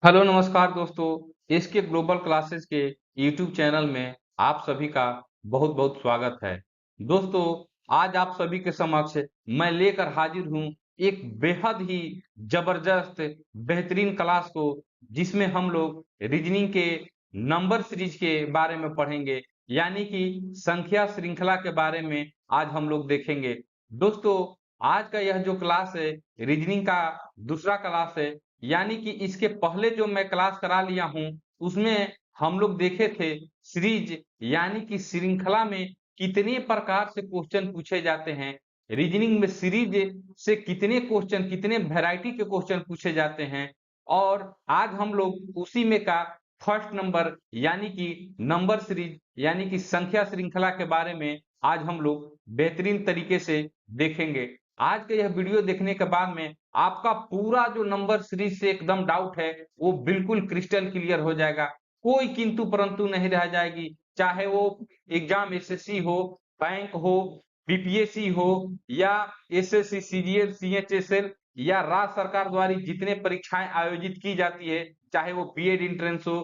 Hello नमस्कार दोस्तों। इसके ग्लोबल क्लासेस के यूट्यूब चैनल में आप सभी का बहुत बहुत स्वागत है। दोस्तों, आज आप सभी के समक्ष मैं लेकर हाजिर हूँ एक बेहद ही जबरदस्त बेहतरीन क्लास को, जिसमें हम लोग रीजनिंग के नंबर सीरीज के बारे में पढ़ेंगे, यानी कि संख्या श्रृंखला के बारे में आज हम लोग देखेंगे। दोस्तों, आज का यह जो क्लास है रीजनिंग का दूसरा क्लास है, यानी कि इसके पहले जो मैं क्लास करा लिया हूँ, उसमें हम लोग देखे थे सीरीज, यानी कि श्रृंखला में कितने प्रकार से क्वेश्चन पूछे जाते हैं। रीजनिंग में सीरीज से कितने क्वेश्चन, कितने वैरायटी के क्वेश्चन पूछे जाते हैं। और आज हम लोग उसी में का फर्स्ट नंबर, यानी कि नंबर सीरीज, यानी कि संख्या श्रृंखला के बारे में आज हम लोग बेहतरीन तरीके से देखेंगे। आज का यह वीडियो देखने के बाद में आपका पूरा जो नंबर सीरीज से एकदम डाउट है वो बिल्कुल क्रिस्टल क्लियर हो जाएगा। कोई किंतु परंतु नहीं रह जाएगी, चाहे वो एग्जाम एसएससी हो, बैंक हो, बीपीएससी हो, या एसएससी, सीजीएल, सीएचएसएल, या राज्य सरकार द्वारा जितने परीक्षाएं आयोजित की जाती है, चाहे वो बीएड एंट्रेंस हो,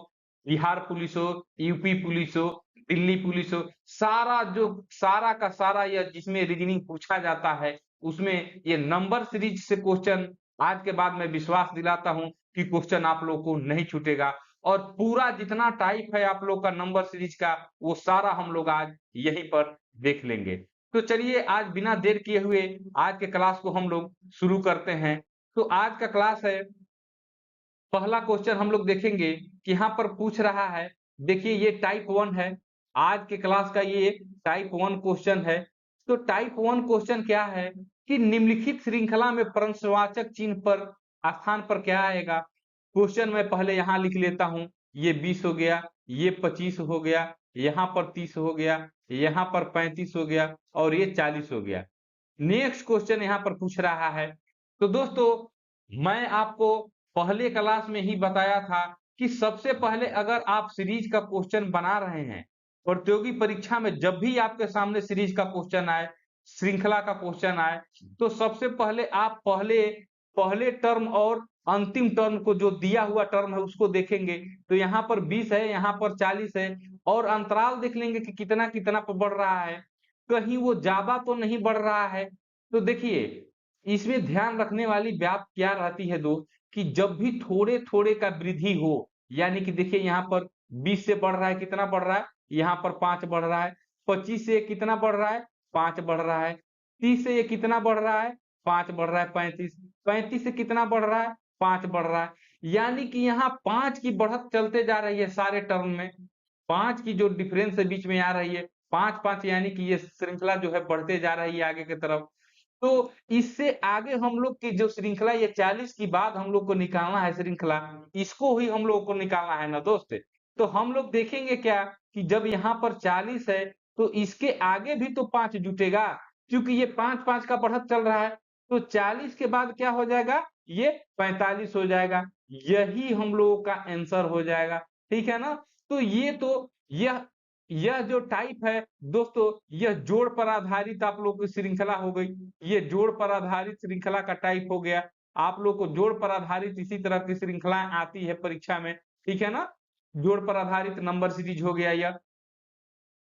बिहार पुलिस हो, यूपी पुलिस हो, दिल्ली पुलिस हो, सारा का सारा यह जिसमें रीजनिंग पूछा जाता है, उसमें ये नंबर सीरीज से क्वेश्चन आज के बाद मैं विश्वास दिलाता हूं कि क्वेश्चन आप लोगों को नहीं छूटेगा। और पूरा जितना टाइप है आप लोग का नंबर सीरीज का, वो सारा हम लोग आज यहीं पर देख लेंगे। तो चलिए, आज बिना देर किए हुए आज के क्लास को हम लोग शुरू करते हैं। तो आज का क्लास है, पहला क्वेश्चन हम लोग देखेंगे कि यहाँ पर पूछ रहा है। देखिए, ये टाइप 1 है, आज के क्लास का ये टाइप 1 क्वेश्चन है। तो टाइप 1 क्वेश्चन क्या है कि निम्नलिखित श्रृंखला में प्रश्नवाचक चिन्ह पर स्थान पर क्या आएगा। क्वेश्चन मैं पहले यहाँ लिख लेता हूँ। ये 20 हो गया, ये 25 हो गया, यहाँ पर 30 हो गया, यहाँ पर 35 हो गया, और ये 40 हो गया। नेक्स्ट क्वेश्चन यहाँ पर पूछ रहा है। तो दोस्तों, मैं आपको पहले क्लास में ही बताया था कि सबसे पहले अगर आप सीरीज का क्वेश्चन बना रहे हैं, प्रतियोगी परीक्षा में जब भी आपके सामने सीरीज का क्वेश्चन आए, श्रृंखला का क्वेश्चन आए, तो सबसे पहले आप पहले पहले टर्म और अंतिम टर्म को, जो दिया हुआ टर्म है उसको देखेंगे। तो यहाँ पर 20 है, यहाँ पर 40 है, और अंतराल देख लेंगे कि कितना कितना पर बढ़ रहा है, कहीं वो ज्यादा तो नहीं बढ़ रहा है। तो देखिए, इसमें ध्यान रखने वाली बात क्या रहती है दोस्त, कि जब भी थोड़े थोड़े का वृद्धि हो, यानी कि देखिए यहाँ पर 20 से बढ़ रहा है, कितना बढ़ रहा है, यहाँ पर 5 बढ़ रहा है। 25 से कितना बढ़ रहा है, 5 बढ़ रहा है। 30 से ये कितना बढ़ रहा है, 5 बढ़ रहा है। 35 से कितना बढ़ रहा है, 5 बढ़ रहा है। यानी कि यहाँ 5 की बढ़त चलते जा रही है सारे टर्म में। 5 की जो डिफरेंस है बीच में आ रही है, 5-5, यानी कि ये श्रृंखला जो है बढ़ते जा रही है आगे की तरफ। तो इससे आगे हम लोग की जो श्रृंखला, ये 40 की बाद हम लोग को निकालना है श्रृंखला, इसको ही हम लोगों को निकालना है ना दोस्त। तो हम लोग देखेंगे क्या कि जब यहाँ पर 40 है, तो इसके आगे भी तो 5 जुटेगा, क्योंकि ये 5-5 का बढ़त चल रहा है। तो 40 के बाद क्या हो जाएगा, ये 45 हो जाएगा। यही हम लोगों का आंसर हो जाएगा, ठीक है ना। तो ये तो यह जो टाइप है दोस्तों, यह जोड़ पर आधारित आप लोग की श्रृंखला हो गई। ये जोड़ पर आधारित श्रृंखला का टाइप हो गया। आप लोग को जोड़ पर आधारित इसी तरह की श्रृंखलाएं आती है परीक्षा में, ठीक है ना। जोड़ पर आधारित नंबर सीरीज हो गया यह।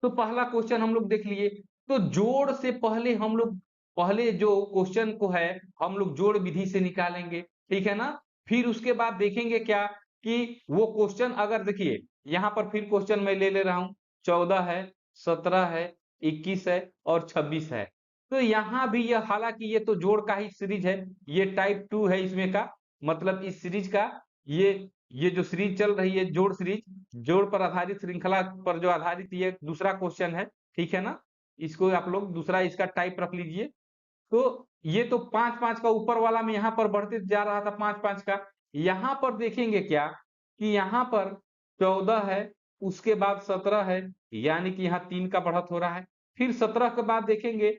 तो पहला क्वेश्चन हम लोग देख लिए। तो जोड़ से पहले हम लोग, पहले जो क्वेश्चन को है हम लोग जोड़ विधि से निकालेंगे, ठीक है ना। फिर उसके बाद देखेंगे क्या कि वो क्वेश्चन, अगर देखिए यहाँ पर फिर क्वेश्चन मैं ले ले रहा हूँ। 14 है, 17 है, 21 है, और 26 है। तो यहाँ भी यह, हालांकि ये तो जोड़ का ही सीरीज है, ये टाइप 2 है इसमें का, मतलब इस सीरीज का, ये जो सीरीज चल रही है जोड़ सीरीज, जोड़ पर आधारित श्रृंखला पर जो आधारित ये दूसरा क्वेश्चन है, ठीक है ना। इसको आप लोग दूसरा इसका टाइप रख लीजिए। तो ये तो 5-5 का ऊपर वाला में यहाँ पर बढ़ते जा रहा था 5-5 का। यहाँ पर देखेंगे क्या कि यहाँ पर 14 है, उसके बाद 17 है, यानी कि यहाँ 3 का बढ़त हो रहा है। फिर 17 के बाद देखेंगे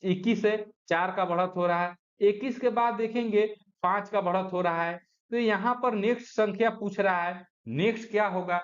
21 है, 4 का बढ़त हो रहा है। 21 के बाद देखेंगे 5 का बढ़त हो रहा है। तो यहाँ पर नेक्स्ट संख्या पूछ रहा है, नेक्स्ट क्या होगा।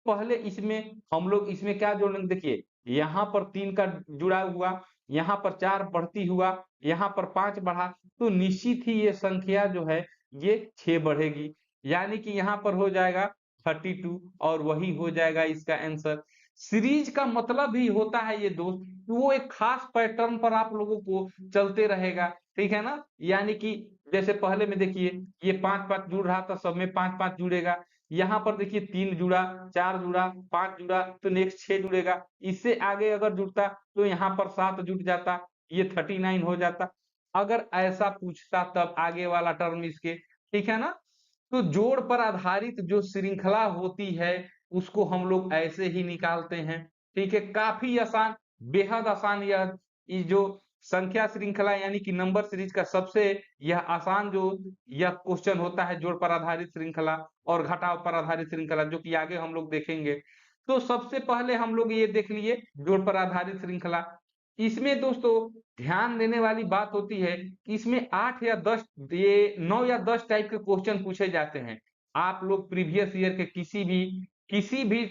पहले इसमें हम लोग इसमें क्या जोड़ेंगे, देखिए यहाँ पर 3 का जुड़ा हुआ, यहाँ पर 4 बढ़ती हुआ, यहाँ पर 5 बढ़ा, तो निश्चित ही ये संख्या जो है ये 6 बढ़ेगी। यानी कि यहाँ पर हो जाएगा 32 और वही हो जाएगा इसका आंसर। सीरीज का मतलब ही होता है ये दोस्त, वो एक खास पैटर्न पर आप लोगों को चलते रहेगा, ठीक है ना? यानी कि जैसे पहले में देखिए ये 5-5 जुड़ रहा था, सब में 5-5 जुड़ेगा। यहाँ पर देखिए 3 जुड़ा, 4 जुड़ा, 5 जुड़ा, तो नेक्स्ट 6 जुड़ेगा। इससे आगे अगर जुड़ता तो यहाँ पर 7 जुड़ जाता, ये 39 हो जाता। अगर ऐसा पूछता तब आगे वाला टर्म इसके, ठीक है ना? तो जोड़ पर आधारित जो श्रृंखला होती है उसको हम लोग ऐसे ही निकालते हैं, ठीक है? काफी आसान, बेहद आसान ये जो संख्या श्रृंखला यानी कि नंबर सीरीज का सबसे यह आसान जो यह क्वेश्चन होता है, जोड़ पर आधारित श्रृंखला और घटाव पर आधारित श्रृंखला, जो कि आगे हम लोग देखेंगे। तो सबसे पहले हम लोग ये देख लिए जोड़ पर आधारित श्रृंखला। इसमें दोस्तों ध्यान देने वाली बात होती है कि इसमें 8 या 10 ये 9 या 10 टाइप के क्वेश्चन पूछे जाते हैं। आप लोग प्रीवियस ईयर के किसी भी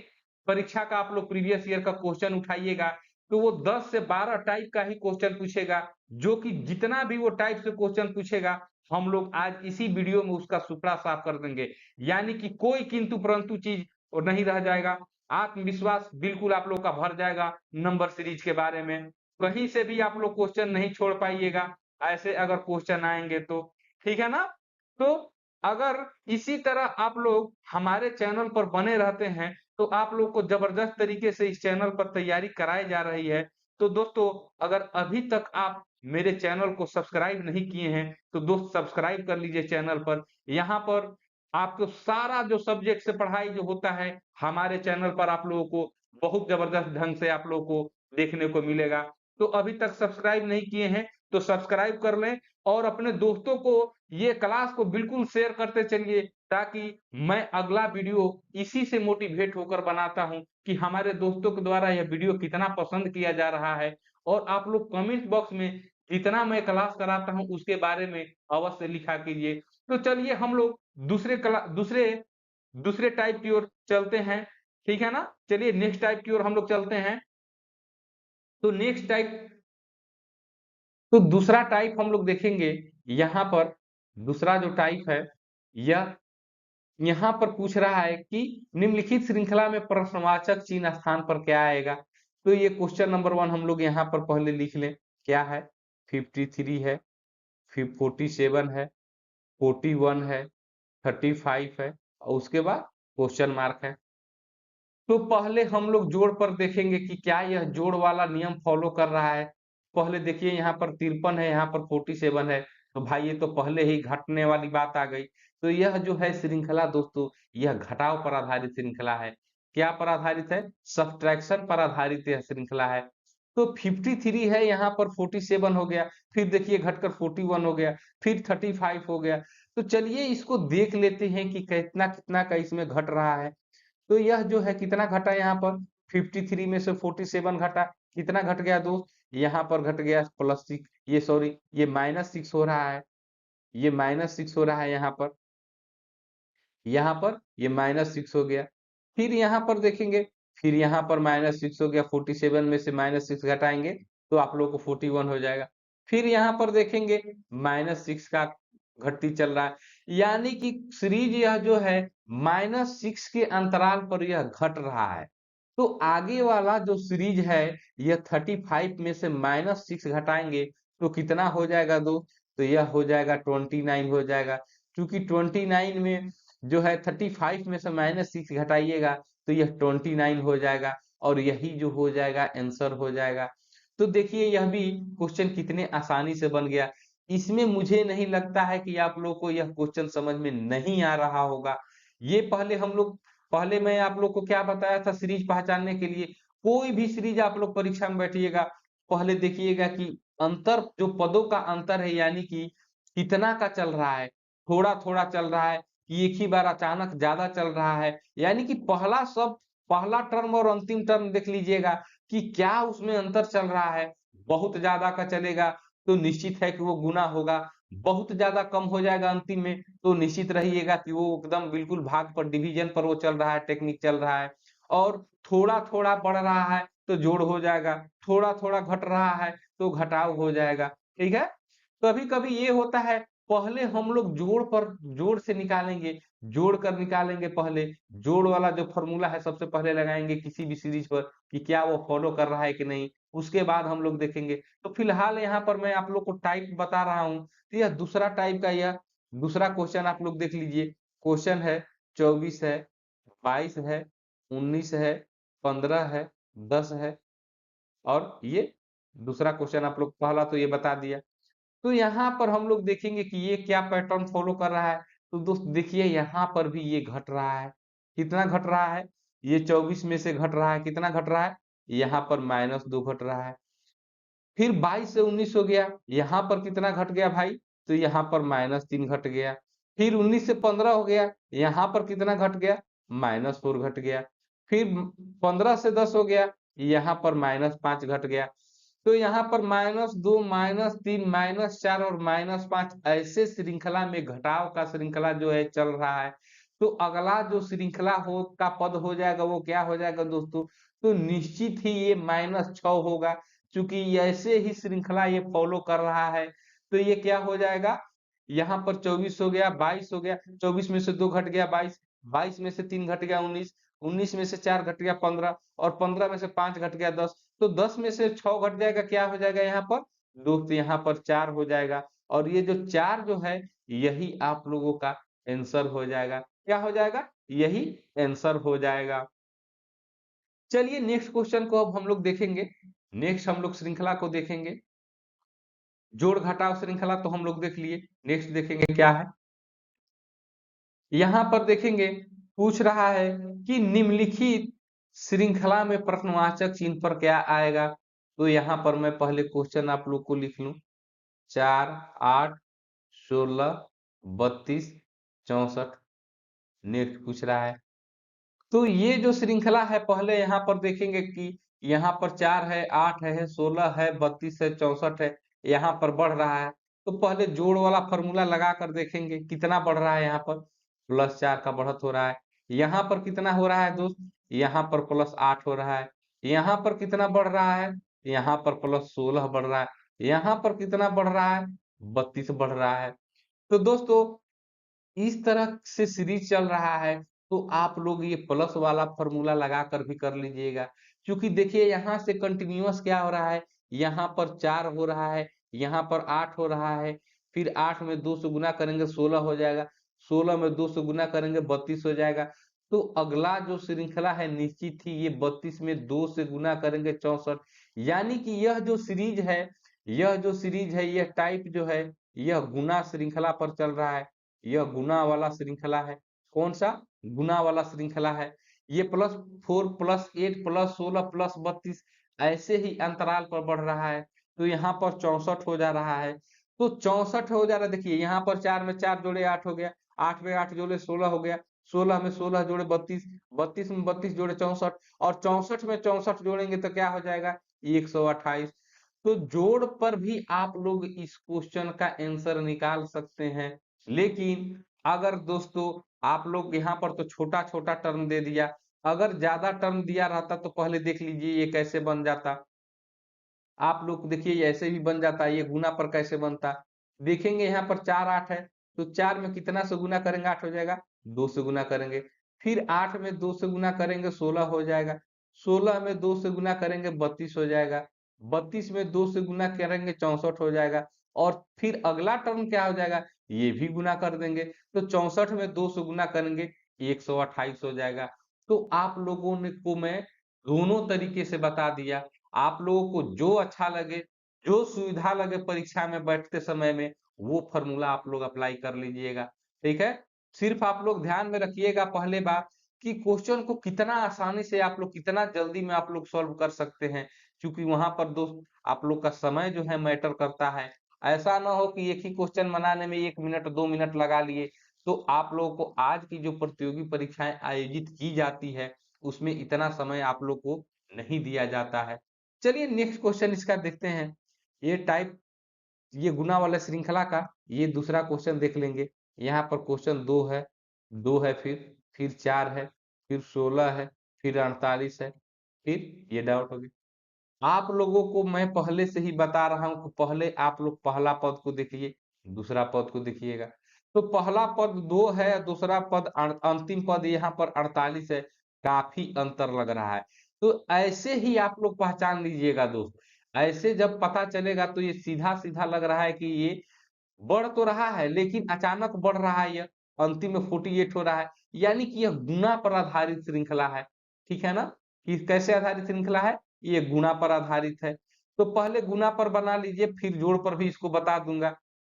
परीक्षा का आप लोग प्रीवियस ईयर का क्वेश्चन उठाइएगा तो वो 10 से 12 टाइप का ही क्वेश्चन पूछेगा, जो कि जितना भी वो टाइप से क्वेश्चन पूछेगा हम लोग आज इसी वीडियो में उसका सुपड़ा साफ कर देंगे। यानी कि कोई किंतु परंतु चीज नहीं रह जाएगा। आत्मविश्वास बिल्कुल आप लोग का भर जाएगा नंबर सीरीज के बारे में। कहीं से भी आप लोग क्वेश्चन नहीं छोड़ पाइएगा, ऐसे अगर क्वेश्चन आएंगे तो, ठीक है ना? तो अगर इसी तरह आप लोग हमारे चैनल पर बने रहते हैं तो आप लोग को जबरदस्त तरीके से इस चैनल पर तैयारी कराई जा रही है। तो दोस्तों अगर अभी तक आप मेरे चैनल को सब्सक्राइब नहीं किए हैं तो दोस्त सब्सक्राइब कर लीजिए चैनल पर। यहाँ पर आपको सारा जो सब्जेक्ट से पढ़ाई जो होता है हमारे चैनल पर आप लोगों को बहुत जबरदस्त ढंग से आप लोगों को देखने को मिलेगा। तो अभी तक सब्सक्राइब नहीं किए हैं तो सब्सक्राइब कर लें और अपने दोस्तों को ये क्लास को बिल्कुल शेयर करते चलिए, ताकि मैं अगला वीडियो इसी से मोटिवेट होकर बनाता हूं कि हमारे दोस्तों के द्वारा यह वीडियो कितना पसंद किया जा रहा है। और आप लोग कमेंट बॉक्स में जितना मैं क्लास कराता हूं उसके बारे में अवश्य लिखा कीजिए। तो चलिए हम लोग दूसरे दूसरे टाइप की ओर चलते हैं, ठीक है ना? चलिए नेक्स्ट टाइप की ओर हम लोग चलते हैं। तो नेक्स्ट टाइप, तो दूसरा टाइप हम लोग देखेंगे। यहाँ पर दूसरा जो टाइप है यह यहाँ पर पूछ रहा है कि निम्नलिखित श्रृंखला में प्रश्नवाचक चिन्ह स्थान पर क्या आएगा। तो ये क्वेश्चन नंबर 1 हम लोग यहाँ पर पहले लिख लें। क्या है? 53 है, फिर 47 है, 41 है, 35 है और उसके बाद क्वेश्चन मार्क है। तो पहले हम लोग जोड़ पर देखेंगे कि क्या यह जोड़ वाला नियम फॉलो कर रहा है। पहले देखिए यहाँ पर 53 है, यहाँ पर 47 है, तो भाई ये तो पहले ही घटने वाली बात आ गई। तो यह जो है श्रृंखला दोस्तों, यह घटाव पर आधारित श्रृंखला है। क्या पर आधारित है? सब्ट्रैक्शन पर आधारित यह श्रृंखला है। तो 53 है, यहाँ पर 47 हो गया, फिर देखिए घटकर 41 हो गया, फिर 35 हो गया। तो चलिए इसको देख लेते हैं कि कितना कितना का इसमें घट रहा है। तो यह जो है कितना घटा यहाँ पर? 53 में से 47 घटा, कितना घट गया दोस्त? यहाँ पर घट गया +6, ये सॉरी ये -6 हो रहा है, ये -6 हो रहा है यहाँ पर ये -6 हो गया। फिर यहाँ पर देखेंगे, फिर यहाँ पर -6 हो गया, 47 में से -6 घटाएंगे तो आप लोग को 41 हो जाएगा। फिर यहाँ पर देखेंगे -6 का घटती चल रहा है, यानी कि सीरीज यह जो है -6 के अंतराल पर यह घट रहा है। तो आगे वाला जो सीरीज है यह 35 में से -6 घटाएंगे तो कितना हो जाएगा दोस्त? तो यह हो जाएगा 29 हो जाएगा। क्योंकि 29 में जो है 35 में से -6 घटाइएगा तो यह 29 हो जाएगा और यही जो हो जाएगा आंसर हो जाएगा। तो देखिए यह भी क्वेश्चन कितने आसानी से बन गया। इसमें मुझे नहीं लगता है कि आप लोग को यह क्वेश्चन समझ में नहीं आ रहा होगा। ये पहले मैं आप लोग को क्या बताया था सीरीज पहचानने के लिए। कोई भी सीरीज आप लोग परीक्षा में बैठिएगा, पहले देखिएगा कि अंतर जो पदों का अंतर है, यानी कि कितना का चल रहा है, थोड़ा-थोड़ा चल रहा है, कि एक ही बार अचानक ज़्यादा चल रहा है। यानी कि पहला टर्म और अंतिम टर्म देख लीजिएगा कि क्या उसमें अंतर चल रहा है। बहुत ज़्यादा का चलेगा तो निश्चित है कि वो गुना होगा, बहुत ज़्यादा कम हो जाएगा अंतिम में तो निश्चित रहिएगा कि वो एकदम बिल्कुल भाग पर डिवीजन पर वो चल रहा है, टेक्निक चल रहा है। और थोड़ा-थोड़ा बढ़ रहा है तो जोड़ हो जाएगा, थोड़ा-थोड़ा घट रहा है तो घटाव हो जाएगा, ठीक है? कभी-कभी ये होता है, पहले हम लोग जोड़ से निकालेंगे, जोड़ कर निकालेंगे। पहले जोड़ वाला जो फॉर्मूला है सबसे पहले लगाएंगे किसी भी सीरीज पर कि क्या वो फॉलो कर रहा है कि नहीं, उसके बाद हम लोग देखेंगे। तो फिलहाल यहाँ पर मैं आप लोग को टाइप बता रहा हूँ, तो यह दूसरा टाइप का, यह दूसरा क्वेश्चन आप लोग देख लीजिए। क्वेश्चन है 24 है, 22 है, 19 है, 15 है, 10 है, और ये दूसरा क्वेश्चन आप लोग, पहला तो ये बता दिया। तो यहाँ पर हम लोग देखेंगे कि ये क्या पैटर्न फॉलो कर रहा है। तो दोस्त देखिए यहाँ पर भी ये घट रहा है। कितना घट रहा है? ये 24 में से घट रहा है। कितना घट रहा है? यहाँ पर -2 घट रहा है। फिर 22 से 19 हो गया, यहाँ पर कितना घट गया भाई? तो यहाँ पर -3 घट गया। फिर 19 से 15 हो गया, यहाँ पर कितना घट गया? -4 घट गया। फिर 15 से 10 हो गया, यहाँ पर -5 घट गया। तो यहाँ पर -2, -3, -4 और -5 ऐसे श्रृंखला में घटाव का श्रृंखला जो है चल रहा है। तो अगला जो श्रृंखला हो का पद हो जाएगा वो क्या हो जाएगा दोस्तों? तो निश्चित ही ये -6 होगा। चूंकि ऐसे ही श्रृंखला ये फॉलो कर रहा है, तो ये क्या हो जाएगा? यहाँ पर 24 हो गया, 22 हो गया, 24 में से 2 घट गया 22, 22 में से 3 घट गया 19, 19 में से 4 घट गया 15, और 15 में से 5 घट गया 10। तो 10 में से 6 घट जाएगा, क्या हो जाएगा यहाँ पर? दोस्त यहाँ पर 4 हो जाएगा, और ये जो 4 जो है यही आप लोगों का आंसर हो जाएगा। क्या हो जाएगा? यही आंसर हो जाएगा। चलिए नेक्स्ट क्वेश्चन को अब हम लोग देखेंगे। नेक्स्ट हम लोग श्रृंखला को देखेंगे। जोड़ घटाव श्रृंखला तो हम लोग देख लिए, नेक्स्ट देखेंगे क्या है। यहाँ पर देखेंगे, पूछ रहा है कि निम्नलिखित श्रृंखला में प्रश्नवाचक चिन्ह पर क्या आएगा। तो यहाँ पर मैं पहले क्वेश्चन आप लोग को लिख लूं। 4, 8, 16, 32, 64, नेक्स्ट पूछ रहा है। तो ये जो श्रृंखला है पहले यहाँ पर देखेंगे कि यहाँ पर 4 है, 8 है, 16 है, 32 है, 64 है, यहाँ पर बढ़ रहा है। तो पहले जोड़ वाला फॉर्मूला लगा कर देखेंगे कितना बढ़ रहा है। यहाँ पर +4 का बढ़त हो रहा है। यहाँ पर कितना हो रहा है दोस्त? यहाँ पर +8 हो रहा है। यहाँ पर कितना बढ़ रहा है? यहाँ पर +16 बढ़ रहा है। यहाँ पर कितना बढ़ रहा है? 32 बढ़ रहा है। तो दोस्तों इस तरह से सीरीज चल रहा है, तो आप लोग ये प्लस वाला फॉर्मूला लगा कर भी कर लीजिएगा। क्योंकि देखिए यहाँ से कंटिन्यूअस क्या हो रहा है, यहाँ पर 4 हो रहा है, यहाँ पर 8 हो रहा है, फिर 8 में 2 से गुना करेंगे 16 हो जाएगा, 16 में 2 से गुना करेंगे 32 हो जाएगा। तो अगला जो श्रृंखला है निश्चित ही ये 32 में 2 से गुना करेंगे 64। यानी कि यह जो सीरीज है, यह टाइप जो है, यह गुना श्रृंखला पर चल रहा है। यह गुना वाला श्रृंखला है। कौन सा? गुना वाला श्रृंखला है। ये +4, +8, +16, +32 ऐसे ही अंतराल पर बढ़ रहा है। तो यहाँ पर 64 हो जा रहा है। तो 64 हो जा रहा है। देखिए यहाँ पर 4 में 4 जोड़े 8 हो गया, 8 में 8 जोड़े 16 हो गया, 16 में 16 जोड़े 32, 32 में 32 जोड़े 64, और 64 में 64 जोड़ेंगे तो क्या हो जाएगा? 128। तो जोड़ पर भी आप लोग इस क्वेश्चन का आंसर निकाल सकते हैं। लेकिन अगर दोस्तों आप लोग यहाँ पर तो छोटा-छोटा टर्म दे दिया, अगर ज़्यादा टर्म दिया रहता तो पहले देख लीजिए ये कैसे बन जाता। आप लोग देखिए ये ऐसे भी बन जाता, ये गुना पर कैसे बनता। देखेंगे यहाँ पर 4, 8 है, तो 4 में कितना से गुना करेंगे 8 हो जाएगा, 2 से गुना करेंगे। फिर 8 में 2 से गुना करेंगे 16 हो जाएगा, 16 में 2 से गुना करेंगे 32 हो जाएगा, 32 में 2 से गुना करेंगे 64 हो जाएगा, और फिर अगला टर्म क्या हो जाएगा? ये भी गुना कर देंगे, तो 64 में 2 से गुना करेंगे 128 हो जाएगा। तो आप लोगों ने को मैं दोनों तरीके से बता दिया। आप लोगों को जो अच्छा लगे, जो सुविधा लगे परीक्षा में बैठते समय में, वो फ़ॉर्मूला आप लोग अप्लाई कर लीजिएगा, ठीक है? सिर्फ़ आप लोग ध्यान में रखिएगा पहले बात कि क्वेश्चन को कितना आसानी से आप लोग कितना जल्दी में आप लोग सॉल्व कर सकते हैं, क्योंकि वहाँ पर दोस्त आप लोग का समय जो है मैटर करता है। ऐसा ना हो कि एक ही क्वेश्चन बनाने में 1 मिनट, 2 मिनट लगा लिए, तो आप लोगों को आज की जो प्रतियोगी परीक्षाएँ आयोजित की जाती है, उसमें इतना समय आप लोग को नहीं दिया जाता है। चलिए नेक्स्ट क्वेश्चन इसका देखते हैं। ये टाइप ये गुना वाला श्रृंखला का ये दूसरा क्वेश्चन देख लेंगे। यहाँ पर क्वेश्चन 2 है फिर 4 है, फिर 16 है, फिर 48 है, फिर ये डाउट हो गया। आप लोगों को मैं पहले से ही बता रहा हूँ कि पहले आप लोग पहला पद को देखिए, दूसरा पद को देखिएगा। तो पहला पद 2 है, दूसरा पद अंतिम पद यहाँ पर 48 है, काफी अंतर लग रहा है। तो ऐसे ही आप लोग पहचान लीजिएगा दोस्त, ऐसे जब पता चलेगा तो ये सीधा सीधा लग रहा है कि ये बढ़ तो रहा है लेकिन अचानक बढ़ रहा है, यह अंतिम में 48 हो रहा है, यानी कि यह गुणा पर आधारित श्रृंखला है। ठीक है ना, कि कैसे आधारित श्रृंखला है, ये गुणा पर आधारित है। तो पहले गुणा पर बना लीजिए, फिर जोड़ पर भी इसको बता दूंगा।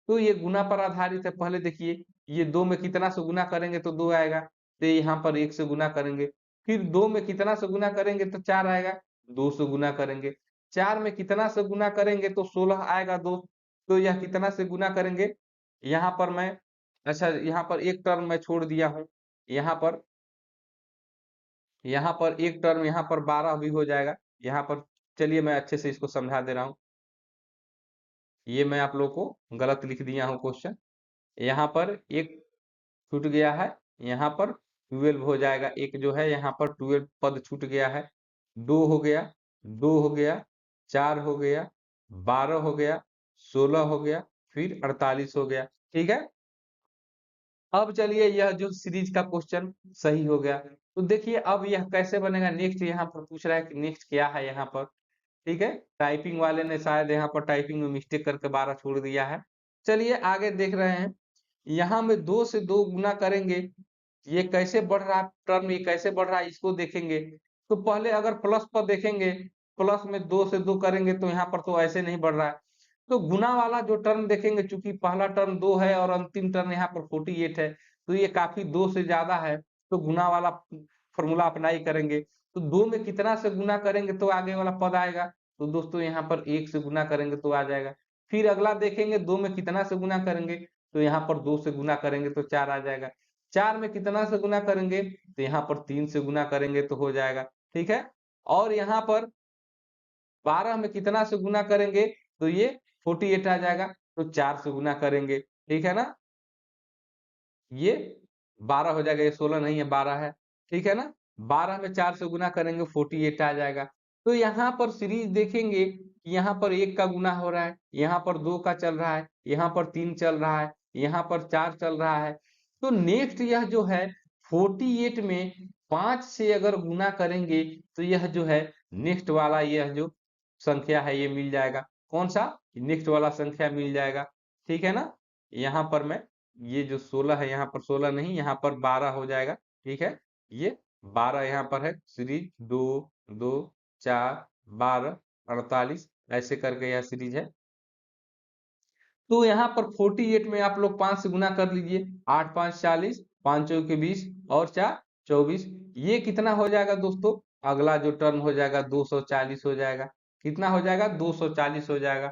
तो ये गुना पर आधारित है। पहले देखिए, ये 2 में कितना से गुना करेंगे तो 2 आएगा, तो यहाँ पर 1 से गुना करेंगे। फिर 2 में कितना से गुना करेंगे तो 4 आएगा, 2 से गुना करेंगे। 4 में कितना से गुना करेंगे तो 16 आएगा दोस्त। तो यह कितना से गुना करेंगे, यहाँ पर मैं, अच्छा यहाँ पर एक टर्म मैं छोड़ दिया हूँ। यहाँ पर एक टर्म यहाँ पर 12 भी हो जाएगा। यहाँ पर चलिए मैं अच्छे से इसको समझा दे रहा हूँ। ये मैं आप लोग को गलत लिख दिया हूँ क्वेश्चन। यहाँ पर एक छूट गया है, यहाँ पर 12 हो जाएगा। एक जो है यहाँ पर 12 पद छूट गया है। 2 हो गया, 2 हो गया, 4 हो गया, 12 हो गया, 16 हो गया, फिर 48 हो गया। ठीक है, अब चलिए यह जो सीरीज का क्वेश्चन सही हो गया। तो देखिए अब यह कैसे बनेगा, नेक्स्ट यहाँ पर पूछ रहा है कि नेक्स्ट क्या है यहाँ पर। ठीक है, टाइपिंग वाले ने शायद यहाँ पर टाइपिंग में मिस्टेक करके 12 छोड़ दिया है। चलिए आगे देख रहे हैं, यहाँ में 2 से 2 गुना करेंगे, ये कैसे बढ़ रहा है टर्म, ये कैसे बढ़ रहा है इसको देखेंगे। तो पहले अगर प्लस पर देखेंगे, प्लस में 2 से 2 करेंगे तो यहाँ पर तो ऐसे नहीं बढ़ रहा है। तो गुना वाला जो टर्म देखेंगे, चूंकि पहला टर्म 2 है और अंतिम टर्म यहाँ पर 48 है, तो ये काफी 2 से ज्यादा है, तो गुना वाला फॉर्मूला अप्लाई करेंगे। तो 2 में कितना से गुना करेंगे तो आगे वाला पद आएगा, तो दोस्तों यहाँ पर 1 से गुना करेंगे तो आ जाएगा। फिर अगला देखेंगे 2 में कितना से गुना करेंगे, तो यहाँ पर 2 से गुना करेंगे तो 4 आ जाएगा। 4 में कितना से गुना करेंगे, तो यहाँ पर 3 से गुना करेंगे तो हो जाएगा। ठीक है, और यहाँ पर 12 में कितना से गुना करेंगे, तो ये 48 आ जाएगा, तो 4 से गुना करेंगे। ठीक है ना, ये 12 हो जाएगा, ये 16 नहीं है 12 है। ठीक है ना, 12 में 4 से गुना करेंगे 48 आ जाएगा। तो यहाँ पर सीरीज देखेंगे कि यहाँ पर 1 का गुना हो रहा है, यहाँ पर 2 का चल रहा है, यहाँ पर 3 चल रहा है, यहाँ पर 4 चल रहा है। तो नेक्स्ट यह जो है 48 में 5 से अगर गुना करेंगे तो यह जो है नेक्स्ट वाला यह जो संख्या है ये मिल जाएगा। कौन सा, नेक्स्ट वाला संख्या मिल जाएगा। ठीक है ना, यहाँ पर मैं, ये जो 16 है यहाँ पर 16 नहीं, यहाँ पर 12 हो जाएगा। ठीक है, ये 12 यहाँ पर है, सीरीज 2 2 4 12 48 ऐसे करके यह सीरीज है। तो यहाँ पर 48 में आप लोग 5 से गुना कर लीजिए, 8 5 40, 5 चौके 20 और 4 24। ये कितना हो जाएगा दोस्तों, अगला जो टर्म हो जाएगा 240 हो जाएगा। कितना हो जाएगा, 240 हो जाएगा।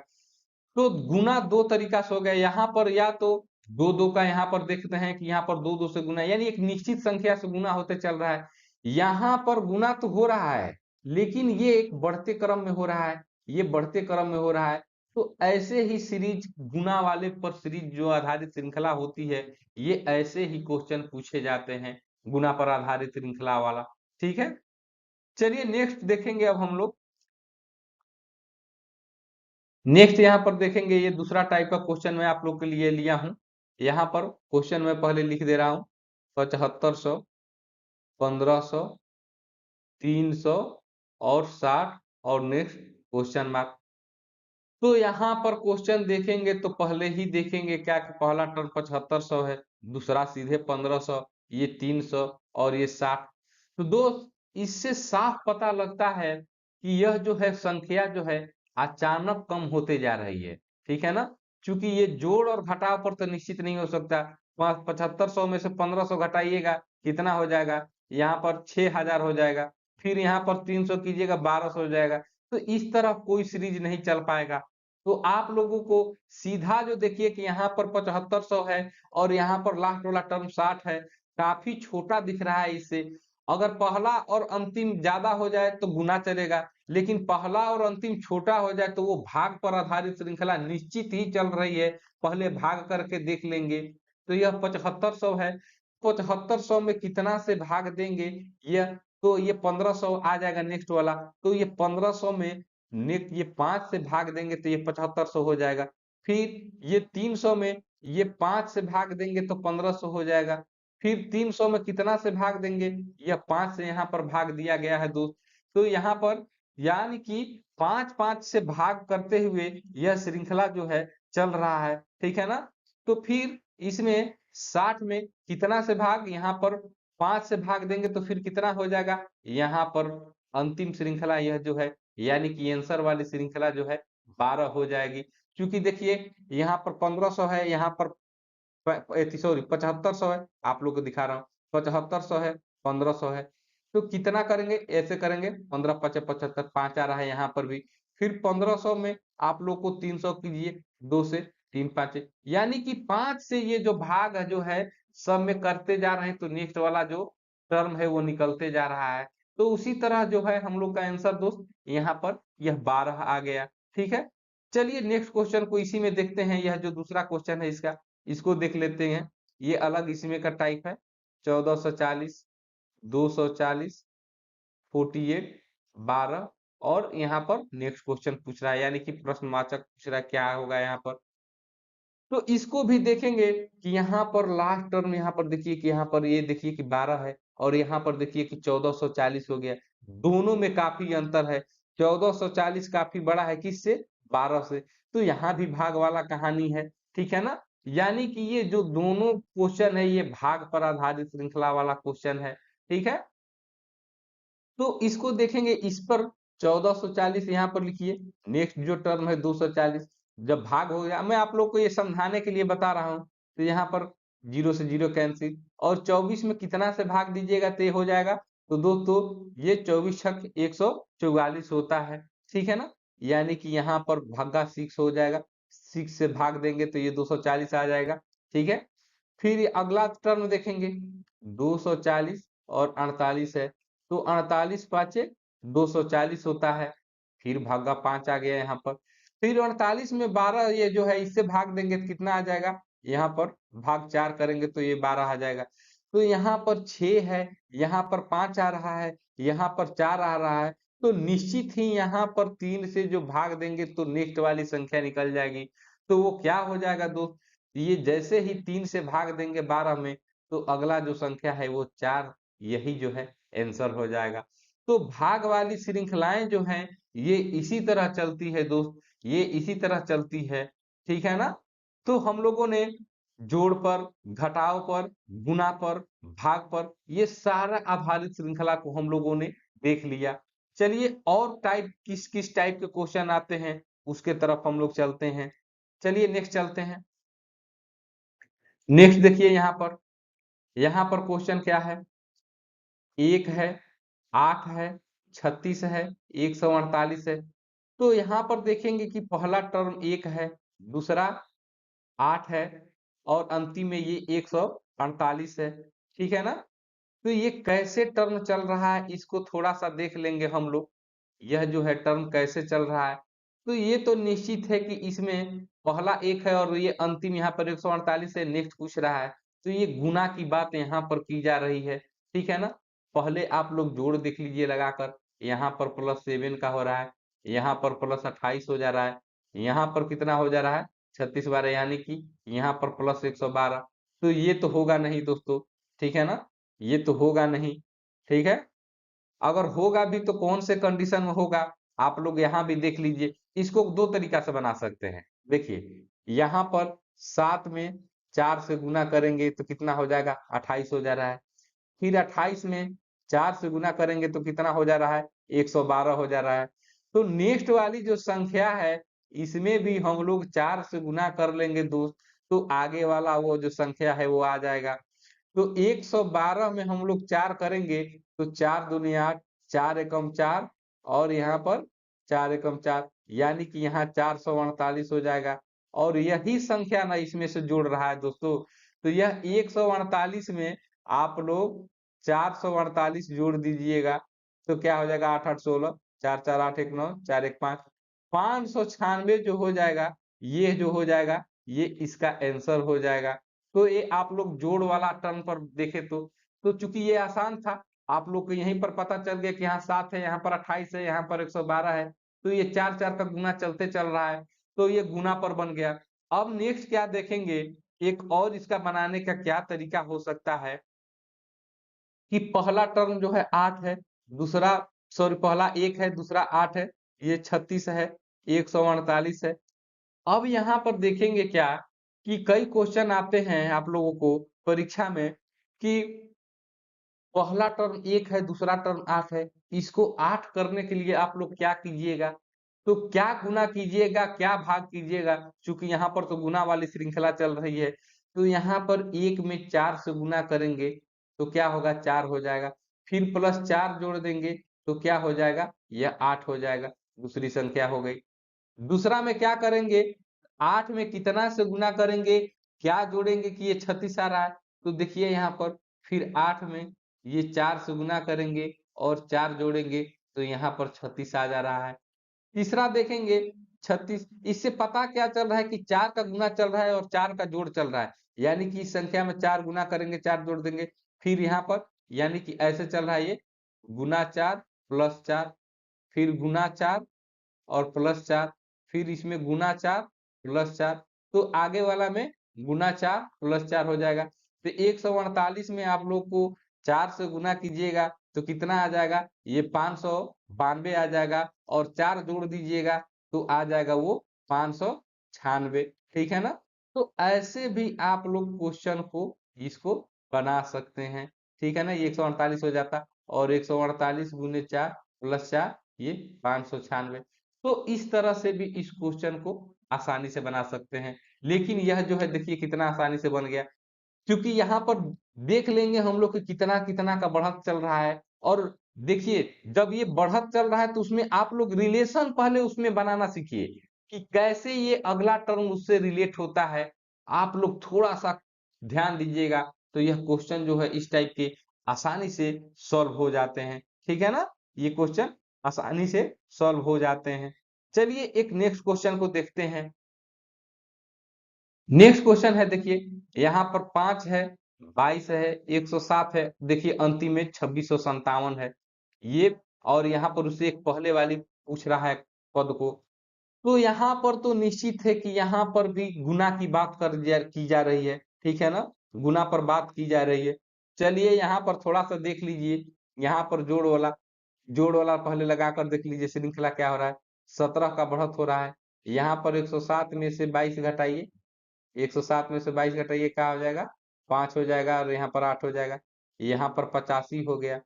तो गुना दो तरीका से हो गया, यहाँ पर या तो दो दो का यहाँ पर देखते हैं कि यहाँ पर दो दो से गुना, यानी एक निश्चित संख्या से गुना होते चल रहा है। यहाँ पर गुना तो हो रहा है लेकिन ये एक बढ़ते क्रम में हो रहा है, ये बढ़ते क्रम में हो रहा है। तो ऐसे ही सीरीज गुना वाले पर सीरीज जो आधारित श्रृंखला होती है, ये ऐसे ही क्वेश्चन पूछे जाते हैं, गुना पर आधारित श्रृंखला वाला। ठीक है, चलिए नेक्स्ट देखेंगे अब हम लोग। नेक्स्ट यहाँ पर देखेंगे, ये दूसरा टाइप का क्वेश्चन मैं आप लोग के लिए लिया हूं। यहाँ पर क्वेश्चन मैं पहले लिख दे रहा हूं, 7500, 1500, 300 और 60 और नेक्स्ट क्वेश्चन मार्क। तो यहाँ पर क्वेश्चन देखेंगे तो पहले ही देखेंगे क्या कि पहला टर्म 7500 है, दूसरा सीधे 1500, ये 300 और ये 60। तो दोस्त इससे साफ पता लगता है कि यह जो है संख्या जो है अचानक कम होते जा रही है। ठीक है ना, क्योंकि ये जोड़ और घटाव पर तो निश्चित नहीं हो सकता। 7500 में से 1500 घटाइएगा कितना हो जाएगा, यहाँ पर 6000 हो जाएगा। फिर यहाँ पर 300 कीजिएगा 1200 हो जाएगा। तो इस तरह कोई सीरीज नहीं चल पाएगा। तो आप लोगों को सीधा जो देखिए कि यहाँ पर 7500 है और यहाँ पर लास्ट वाला टर्म 60 है, काफी छोटा दिख रहा है इससे। अगर पहला और अंतिम ज्यादा हो जाए तो गुना चलेगा, लेकिन पहला और अंतिम छोटा हो जाए तो वो भाग पर आधारित श्रृंखला निश्चित ही चल रही है, पहले भाग करके देख लेंगे। तो यह 7500 है, 7500 में कितना से भाग देंगे, यह तो ये 1500 आ जाएगा नेक्स्ट वाला। तो ये 1500 में नेक्स्ट ये 5 से भाग देंगे तो ये 7500 हो जाएगा। फिर ये 300 में ये 5 से भाग देंगे तो 1500 हो जाएगा। फिर 300 में कितना से भाग देंगे, यह 5 से यहाँ पर भाग दिया गया है दोस्त। तो यहाँ पर यानी कि 5-5 से भाग करते हुए यह श्रृंखला जो है चल रहा है, ठीक है ना। तो फिर इसमें 60 में कितना से भाग, यहाँ पर 5 से भाग देंगे तो फिर कितना हो जाएगा, यहाँ पर अंतिम श्रृंखला यह जो है यानी कि आंसर वाली श्रृंखला जो है 12 हो जाएगी। क्योंकि देखिए यहाँ पर 1500 है, यहाँ पर सॉरी 7500 है, आप लोग को दिखा रहा हूँ 7500 है, 1500 है। तो कितना करेंगे, ऐसे करेंगे 15 पचे 75, 5 आ रहा है यहाँ पर भी। फिर 1500 में आप लोग को 300 कीजिए, 2 से 3 पाँचे, यानी कि 5 से ये जो भाग है जो है सब में करते जा रहे हैं, तो नेक्स्ट वाला जो टर्म है वो निकलते जा रहा है। तो उसी तरह जो है हम लोग का आंसर दोस्त यहाँ पर यह 12 आ गया, ठीक है। चलिए नेक्स्ट क्वेश्चन को इसी में देखते हैं। यह जो दूसरा क्वेश्चन है इसका, इसको देख लेते हैं। ये अलग इसमें का टाइप है, 1440, 240, 48, 12 और यहाँ पर नेक्स्ट क्वेश्चन पूछ रहा है, यानी कि प्रश्नवाचक पूछ रहा है क्या होगा यहाँ पर। तो इसको भी देखेंगे कि यहाँ पर लास्ट टर्म यहाँ पर देखिए कि यहाँ पर ये देखिए कि 12 है और यहाँ पर देखिए कि 1440 हो गया। दोनों में काफी अंतर है, 1440 काफी बड़ा है किससे, 12 से। तो यहाँ भी भाग वाला कहानी है, ठीक है ना। यानी कि ये जो दोनों क्वेश्चन है ये भाग पर आधारित श्रृंखला वाला क्वेश्चन है, ठीक है। तो इसको देखेंगे, इस पर 1440 यहाँ पर लिखिए, नेक्स्ट जो टर्म है 240, जब भाग हो गया, मैं आप लोग को ये समझाने के लिए बता रहा हूँ। तो यहाँ पर 0 से 0 कैंसिल, और 24 में कितना से भाग दीजिएगा तो ये हो जाएगा। तो दोस्तों ये 24 छक 144 होता है, ठीक है ना। यानी कि यहाँ पर भागा 6 हो जाएगा, 6 से भाग देंगे तो ये 240 आ जाएगा, ठीक है। फिर ये अगला टर्म देखेंगे, 240 और 48 है, तो 48 पाँचे 240 होता है। फिर भागा 5 आ गया यहाँ पर। फिर 48 में 12 ये जो है इससे भाग देंगे तो कितना आ जाएगा, यहाँ पर भाग 4 करेंगे तो ये 12 आ जाएगा। तो यहाँ पर 6 है, यहाँ पर 5 आ रहा है, यहाँ पर 4 आ रहा है। तो निश्चित ही यहाँ पर 3 से जो भाग देंगे तो नेक्स्ट वाली संख्या निकल जाएगी। तो वो क्या हो जाएगा दोस्त, ये जैसे ही 3 से भाग देंगे 12 में, तो अगला जो संख्या है वो 4, यही जो है आंसर हो जाएगा। तो भाग वाली श्रृंखलाएं जो हैं ये इसी तरह चलती है दोस्त, ये इसी तरह चलती है, ठीक है ना। तो हम लोगों ने जोड़ पर, घटाव पर, गुणा पर, भाग पर, ये सारा आधारित श्रृंखला को हम लोगों ने देख लिया। चलिए और टाइप किस किस टाइप के क्वेश्चन आते हैं उसके तरफ हम लोग चलते हैं। चलिए नेक्स्ट चलते हैं। नेक्स्ट देखिए यहाँ पर क्वेश्चन क्या है, 1 है, 8 है, 36 है, 148 है। तो यहाँ पर देखेंगे कि पहला टर्म 1 है, दूसरा 8 है और अंतिम में ये 148 है, ठीक है ना। तो ये कैसे टर्म चल रहा है इसको थोड़ा सा देख लेंगे हम लोग। यह जो है टर्म कैसे चल रहा है, तो ये तो निश्चित है कि इसमें पहला 1 है और ये अंतिम यहाँ पर 148 है, नेक्स्ट पूछ रहा है। तो ये गुना की बात यहाँ पर की जा रही है, ठीक है ना। पहले आप लोग जोड़ देख लीजिए लगाकर, यहाँ पर +7 का हो रहा है, यहाँ पर +28 हो जा रहा है, यहाँ पर कितना हो जा रहा है 36 12, यानी कि यहाँ पर +112। तो ये तो होगा नहीं दोस्तों, ठीक है ना, ये तो होगा नहीं, ठीक है। अगर होगा भी तो कौन से कंडीशन में होगा, आप लोग यहाँ भी देख लीजिए। इसको दो तरीका से बना सकते हैं, देखिए यहाँ पर 7 में 4 से गुना करेंगे तो कितना हो जाएगा 28 हो जा रहा है। फिर 28 में 4 से गुना करेंगे तो कितना हो जा रहा है 112 हो जा रहा है। तो नेक्स्ट वाली जो संख्या है इसमें भी हम लोग 4 से गुना कर लेंगे दोस्त, तो आगे वाला वो जो संख्या है वो आ जाएगा। तो 112 में हम लोग 4 करेंगे तो 4 दूनी 8, 4 एकम 4 और यहाँ पर 4 एकम 4, यानी कि यहाँ 448 हो जाएगा। और यही संख्या ना इसमें से जोड़ रहा है दोस्तों। तो यह 148 में आप लोग 448 जोड़ दीजिएगा तो क्या हो जाएगा 8 8 16, 4 4 8 1 9, 4 1 5, 596 जो हो जाएगा, ये जो हो जाएगा ये इसका आंसर हो जाएगा। तो ये आप लोग जोड़ वाला टर्म पर देखे तो चूंकि ये आसान था, आप लोग को यहीं पर पता चल गया कि यहाँ 7 है, यहाँ पर 28 है, यहाँ पर 112 है। तो ये 4 4 का गुना चलते चल रहा है, तो ये गुना पर बन गया। अब नेक्स्ट क्या देखेंगे एक और इसका बनाने का क्या तरीका हो सकता है कि पहला टर्म जो है 8 है, दूसरा सॉरी पहला 1 है, दूसरा 8 है, ये 36 है, 148 है। अब यहाँ पर देखेंगे क्या कि कई क्वेश्चन आते हैं आप लोगों को परीक्षा में कि पहला टर्म 1 है, दूसरा टर्म 8 है। इसको 8 करने के लिए आप लोग क्या कीजिएगा? तो क्या गुना कीजिएगा, क्या भाग कीजिएगा? चूंकि यहाँ पर तो गुना वाली श्रृंखला चल रही है, तो यहाँ पर 1 में 4 से गुना करेंगे तो क्या होगा? 4 हो जाएगा। फिर प्लस 4 जोड़ देंगे तो क्या हो जाएगा? यह 8 हो जाएगा। दूसरी संख्या हो गई। दूसरा में क्या करेंगे? 8 में कितना से गुना करेंगे? क्या जोड़ेंगे कि ये 36 आ रहा है? तो देखिए यहाँ पर फिर 8 में ये 4 से गुना करेंगे और 4 जोड़ेंगे तो यहाँ पर 36 आ जा रहा है। तीसरा देखेंगे 36, इससे पता क्या चल रहा है कि 4 का गुना चल रहा है और 4 का जोड़ चल रहा है। यानी कि इस संख्या में 4 गुना करेंगे, 4 जोड़ देंगे। फिर यहाँ पर यानी कि ऐसे चल रहा है ये गुना 4 प्लस 4, फिर गुना 4 और प्लस 4, फिर इसमें गुना 4 प्लस 4, तो आगे वाला में गुना 4 प्लस 4 हो जाएगा। तो 148 में आप लोग को 4 से गुना कीजिएगा तो कितना आ जाएगा? ये 592 आ जाएगा और 4 जोड़ दीजिएगा तो आ जाएगा वो 596। ठीक है ना? तो ऐसे भी आप लोग क्वेश्चन को इसको बना सकते हैं। ठीक है ना? ये 148 हो जाता और 148 गुने 4 प्लस 4 ये 596। तो इस तरह से भी इस क्वेश्चन को आसानी से बना सकते हैं। लेकिन यह जो है देखिए कितना आसानी से बन गया, क्योंकि यहाँ पर देख लेंगे हम लोग कि कितना-कितना का बढ़त चल रहा है और देखिए जब ये बढ़त चल रहा है तो उसमें आप लोग रिलेशन पहले उसमें बनाना सीखिए कि कैसे ये अगला टर्म उससे रिलेट होता है। आप लोग थोड़ा-सा ध्यान दीजिएगा तो यह क्वेश्चन जो है इस टाइप के आसानी से सॉल्व हो जाते हैं। ठीक है ना? ये क्वेश्चन आसानी से सॉल्व हो जाते हैं। चलिए एक नेक्स्ट क्वेश्चन को देखते हैं। नेक्स्ट क्वेश्चन है देखिए, यहाँ पर 5 है, 22 है, 107 है, देखिए अंतिम में 2657 है। ये और यहाँ पर उससे एक पहले वाली पूछ रहा है पद को। तो यहाँ पर तो निश्चित है कि यहाँ पर भी गुना की बात की जा रही है। ठीक है ना? गुना पर बात की जा रही है। चलिए यहाँ पर थोड़ा-सा देख लीजिए, यहाँ पर जोड़ वाला पहले लगाकर देख लीजिए श्रृंखला क्या हो रहा है। 17 का बढ़त हो रहा है। यहाँ पर 107 में से 22 घटाइए, 107 में से 22 घटाइए क्या हो जाएगा? 5 हो जाएगा और यहाँ पर 8 हो जाएगा। यहाँ पर 85 हो गया।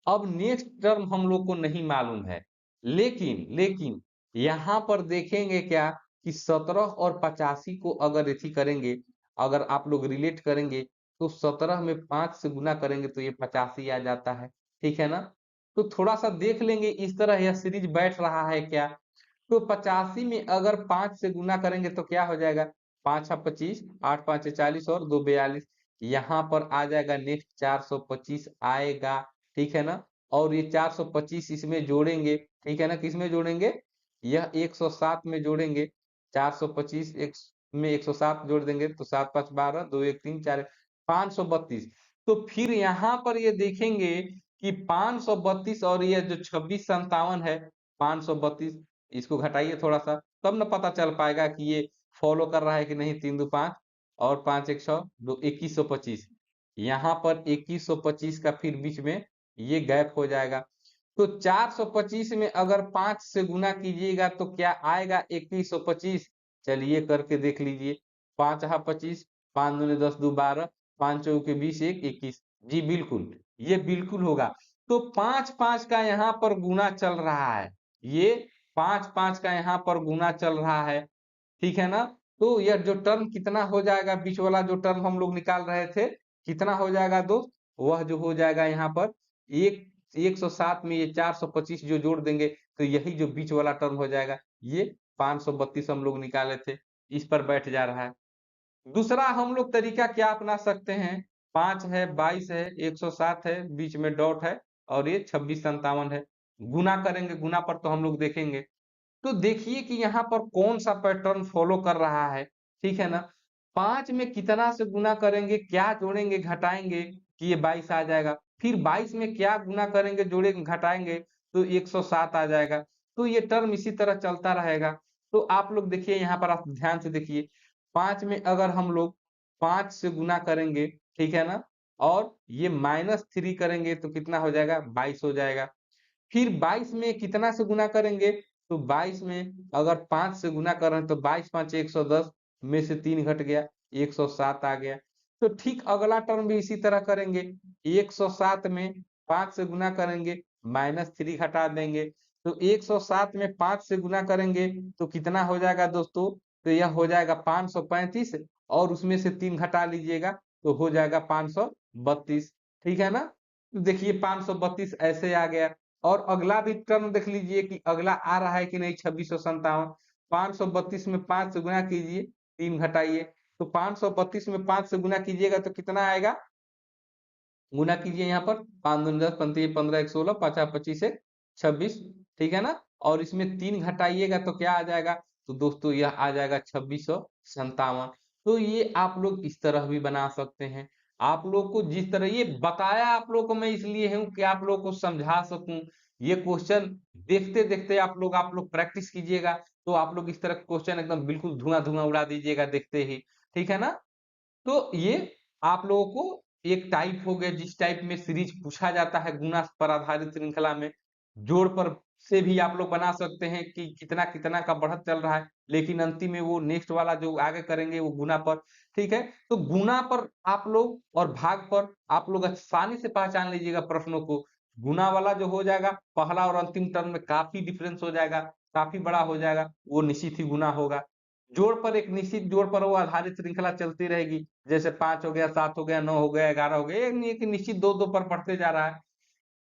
अब नेक्स्ट टर्म हम लोग को नहीं मालूम है। लेकिन यहाँ पर देखेंगे क्या कि 17 और 85 को अगर एथी करेंगे, अगर आप लोग रिलेट करेंगे तो 17 में 5 से गुना करेंगे तो ये 85 आ जाता है। ठीक है ना? तो थोड़ा-सा देख लेंगे इस तरह यह सीरीज बैठ रहा है क्या? तो 85 में अगर 5 से गुना करेंगे तो क्या हो जाएगा? 5 25, 8 5 40 और 2 42। यहाँ पर आ जाएगा नेक्स्ट 425 आएगा। ठीक है ना? और ये 425 इसमें जोड़ेंगे। ठीक है ना? किसमें जोड़ेंगे? यह 107 में जोड़ेंगे। 425 एक में 107 जोड़ देंगे तो 7 5 12, 2 1 3 4 532। तो फिर यहाँ पर ये देखेंगे कि 532 और ये जो 2657 है, 532 इसको घटाइए थोड़ा-सा, तब ना पता चल पाएगा कि ये फॉलो कर रहा है कि नहीं। 3 2 5 और 5 1 6, 2 2125। यहाँ पर 2125 का फिर बीच में ये गैप हो जाएगा। तो 425 में अगर 5 से गुना कीजिएगा तो क्या आएगा? 2125। चलिए करके देख लीजिए। 5 हाँ 25, 5 दूनी 10, 2 12, 5 चौके 20, 1 21। जी बिल्कुल, ये बिल्कुल होगा। तो 5-5 का यहाँ पर गुना चल रहा है। ये 5-5 का यहाँ पर गुना चल रहा है। ठीक है ना? तो यह जो टर्म कितना हो जाएगा, बीच वाला जो टर्म हम लोग निकाल रहे थे, कितना हो जाएगा दोस्त? वह जो हो जाएगा यहाँ पर एक 107 में ये 425 जो जोड़ देंगे तो यही जो बीच वाला टर्म हो जाएगा, ये 532 हम लोग निकाले थे, इस पर बैठ जा रहा है। दूसरा हम लोग तरीका क्या अपना सकते हैं? 5 है, 22 है, 107 है, बीच में डॉट है और ये 2657 है। गुना करेंगे, गुना पर तो हम लोग देखेंगे। तो देखिए कि यहाँ पर कौन-सा पैटर्न फ़ॉलो कर रहा है, ठीक है ना? 5 में कितना से गुना करेंगे, क्या जोड़ेंगे, घटाएँगे कि ये 22 आ जाएगा। फिर 22 में क्या गुना करेंगे, जोड़ेंगे, घटाएँगे तो 107 आ जाएगा। तो ये टर्म इसी तरह चलता रहेगा। तो आप लोग देखिए यहाँ पर आप ध्यान से देखिए, 5 में अगर हम लोग 5 से गुना करेंगे, ठीक है ना, और ये -3 करेंगे तो कितना हो जाएगा, 22 हो जाएगा। फिर 22 में कितना से गुना करेंगे, तो 22 में अगर 5 से गुना कर रहे हैं तो 22 5 110 में से 3 घट गया, 107 आ गया। तो ठीक अगला टर्म भी इसी तरह करेंगे, 107 में 5 से गुना करेंगे, -3 घटा देंगे, तो 107 में 5 से गुना करेंगे तो कितना हो जाएगा दोस्तों, तो यह हो जाएगा 535 और उसमें से 3 घटा लीजिएगा तो हो जाएगा 532, ठीक है ना। तो देखिए 532 ऐसे आ गया। और अगला भी टर्म देख लीजिए कि अगला आ रहा है कि नहीं, 2657। 532 में 5 से गुना कीजिए, 3 घटाइए, तो 532 में 5 से गुना कीजिएगा तो कितना आएगा, गुना कीजिए यहाँ पर, 5 दूनी 10, 5 15 1 16, 5 25 1 26, ठीक है ना। और इसमें 3 घटाइएगा तो क्या आ जाएगा, तो दोस्तों यह आ जाएगा 2657। तो ये आप लोग इस तरह भी बना सकते हैं। आप लोग को जिस तरह ये बताया आप लोग को मैं इसलिए हूँ कि आप लोग को समझा सकूं। ये क्वेश्चन देखते देखते आप लोग प्रैक्टिस कीजिएगा तो आप लोग इस तरह क्वेश्चन एकदम बिल्कुल धुआं धुआं उड़ा दीजिएगा देखते ही, ठीक है ना। तो ये आप लोगों को एक टाइप हो गया जिस टाइप में सीरीज पूछा जाता है गुना पर आधारित श्रृंखला में, जोड़ पर से भी आप लोग बना सकते हैं कि कितना कितना का बढ़त चल रहा है, लेकिन अंतिम में वो नेक्स्ट वाला जो आगे करेंगे वो गुना पर, ठीक है। तो गुना पर आप लोग और भाग पर आप लोग आसानी से पहचान लीजिएगा प्रश्नों को। गुना वाला जो हो जाएगा पहला और अंतिम टर्म में काफी डिफरेंस हो जाएगा, काफी बड़ा हो जाएगा, वो निश्चित ही गुना होगा। जोड़ पर एक निश्चित जोड़ पर वो आधारित श्रृंखला चलती रहेगी, जैसे 5 हो गया, 7 हो गया, 9 हो गया, 11 हो गया, एक नहीं एक निश्चित 2-2 पर बढ़ते जा रहा है।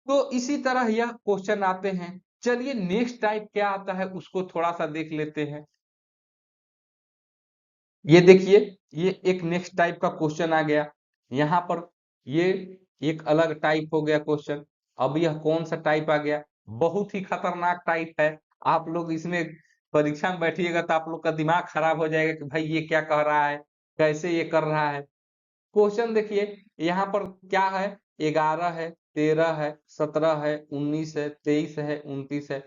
तो इसी तरह यह क्वेश्चन आते हैं। चलिए नेक्स्ट टाइप क्या आता है उसको थोड़ा सा देख लेते हैं। ये देखिए, ये एक नेक्स्ट टाइप का क्वेश्चन आ गया। यहाँ पर ये एक अलग टाइप हो गया क्वेश्चन। अब यह कौन सा टाइप आ गया, बहुत ही खतरनाक टाइप है। आप लोग इसमें परीक्षा में बैठिएगा तो आप लोग का दिमाग खराब हो जाएगा कि भाई ये क्या कह रहा है, कैसे ये कर रहा है। क्वेश्चन देखिए, यहाँ पर क्या है, 11 है, 13 है, 17 है, 19 है, 23 है, 29 है।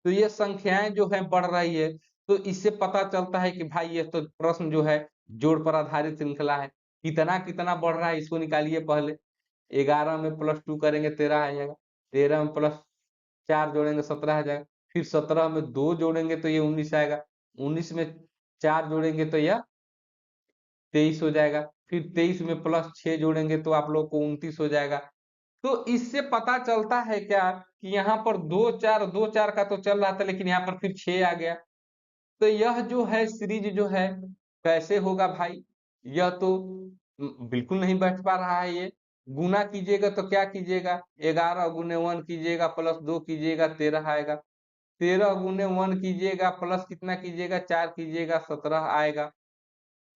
तो ये संख्याएं जो है बढ़ रही है, तो इससे पता चलता है कि भाई ये तो प्रश्न जो है जोड़ पर आधारित श्रृंखला है। कितना कितना बढ़ रहा है इसको निकालिए पहले। 11 में +2 करेंगे 13 आ जाएगा, 13 में +4 जोड़ेंगे 17 आ जाएगा, फिर 17 में 2 जोड़ेंगे तो ये 19 आएगा, 19 में 4 जोड़ेंगे तो यह 23 हो जाएगा, फिर 23 में +6 जोड़ेंगे तो आप लोग को 29 हो जाएगा। तो इससे पता चलता है क्या कि यहाँ पर 2 4 का तो चल रहा था लेकिन यहाँ पर फिर 6 आ गया। तो यह जो है सीरीज जो है कैसे होगा भाई, यह तो बिल्कुल नहीं बैठ पा रहा है ये। गुना कीजिएगा तो क्या कीजिएगा, 11 गुने 1 कीजिएगा +2 कीजिएगा 13 आएगा, 13 गुने 1 कीजिएगा प्लस कितना कीजिएगा 4 कीजिएगा 17 आएगा,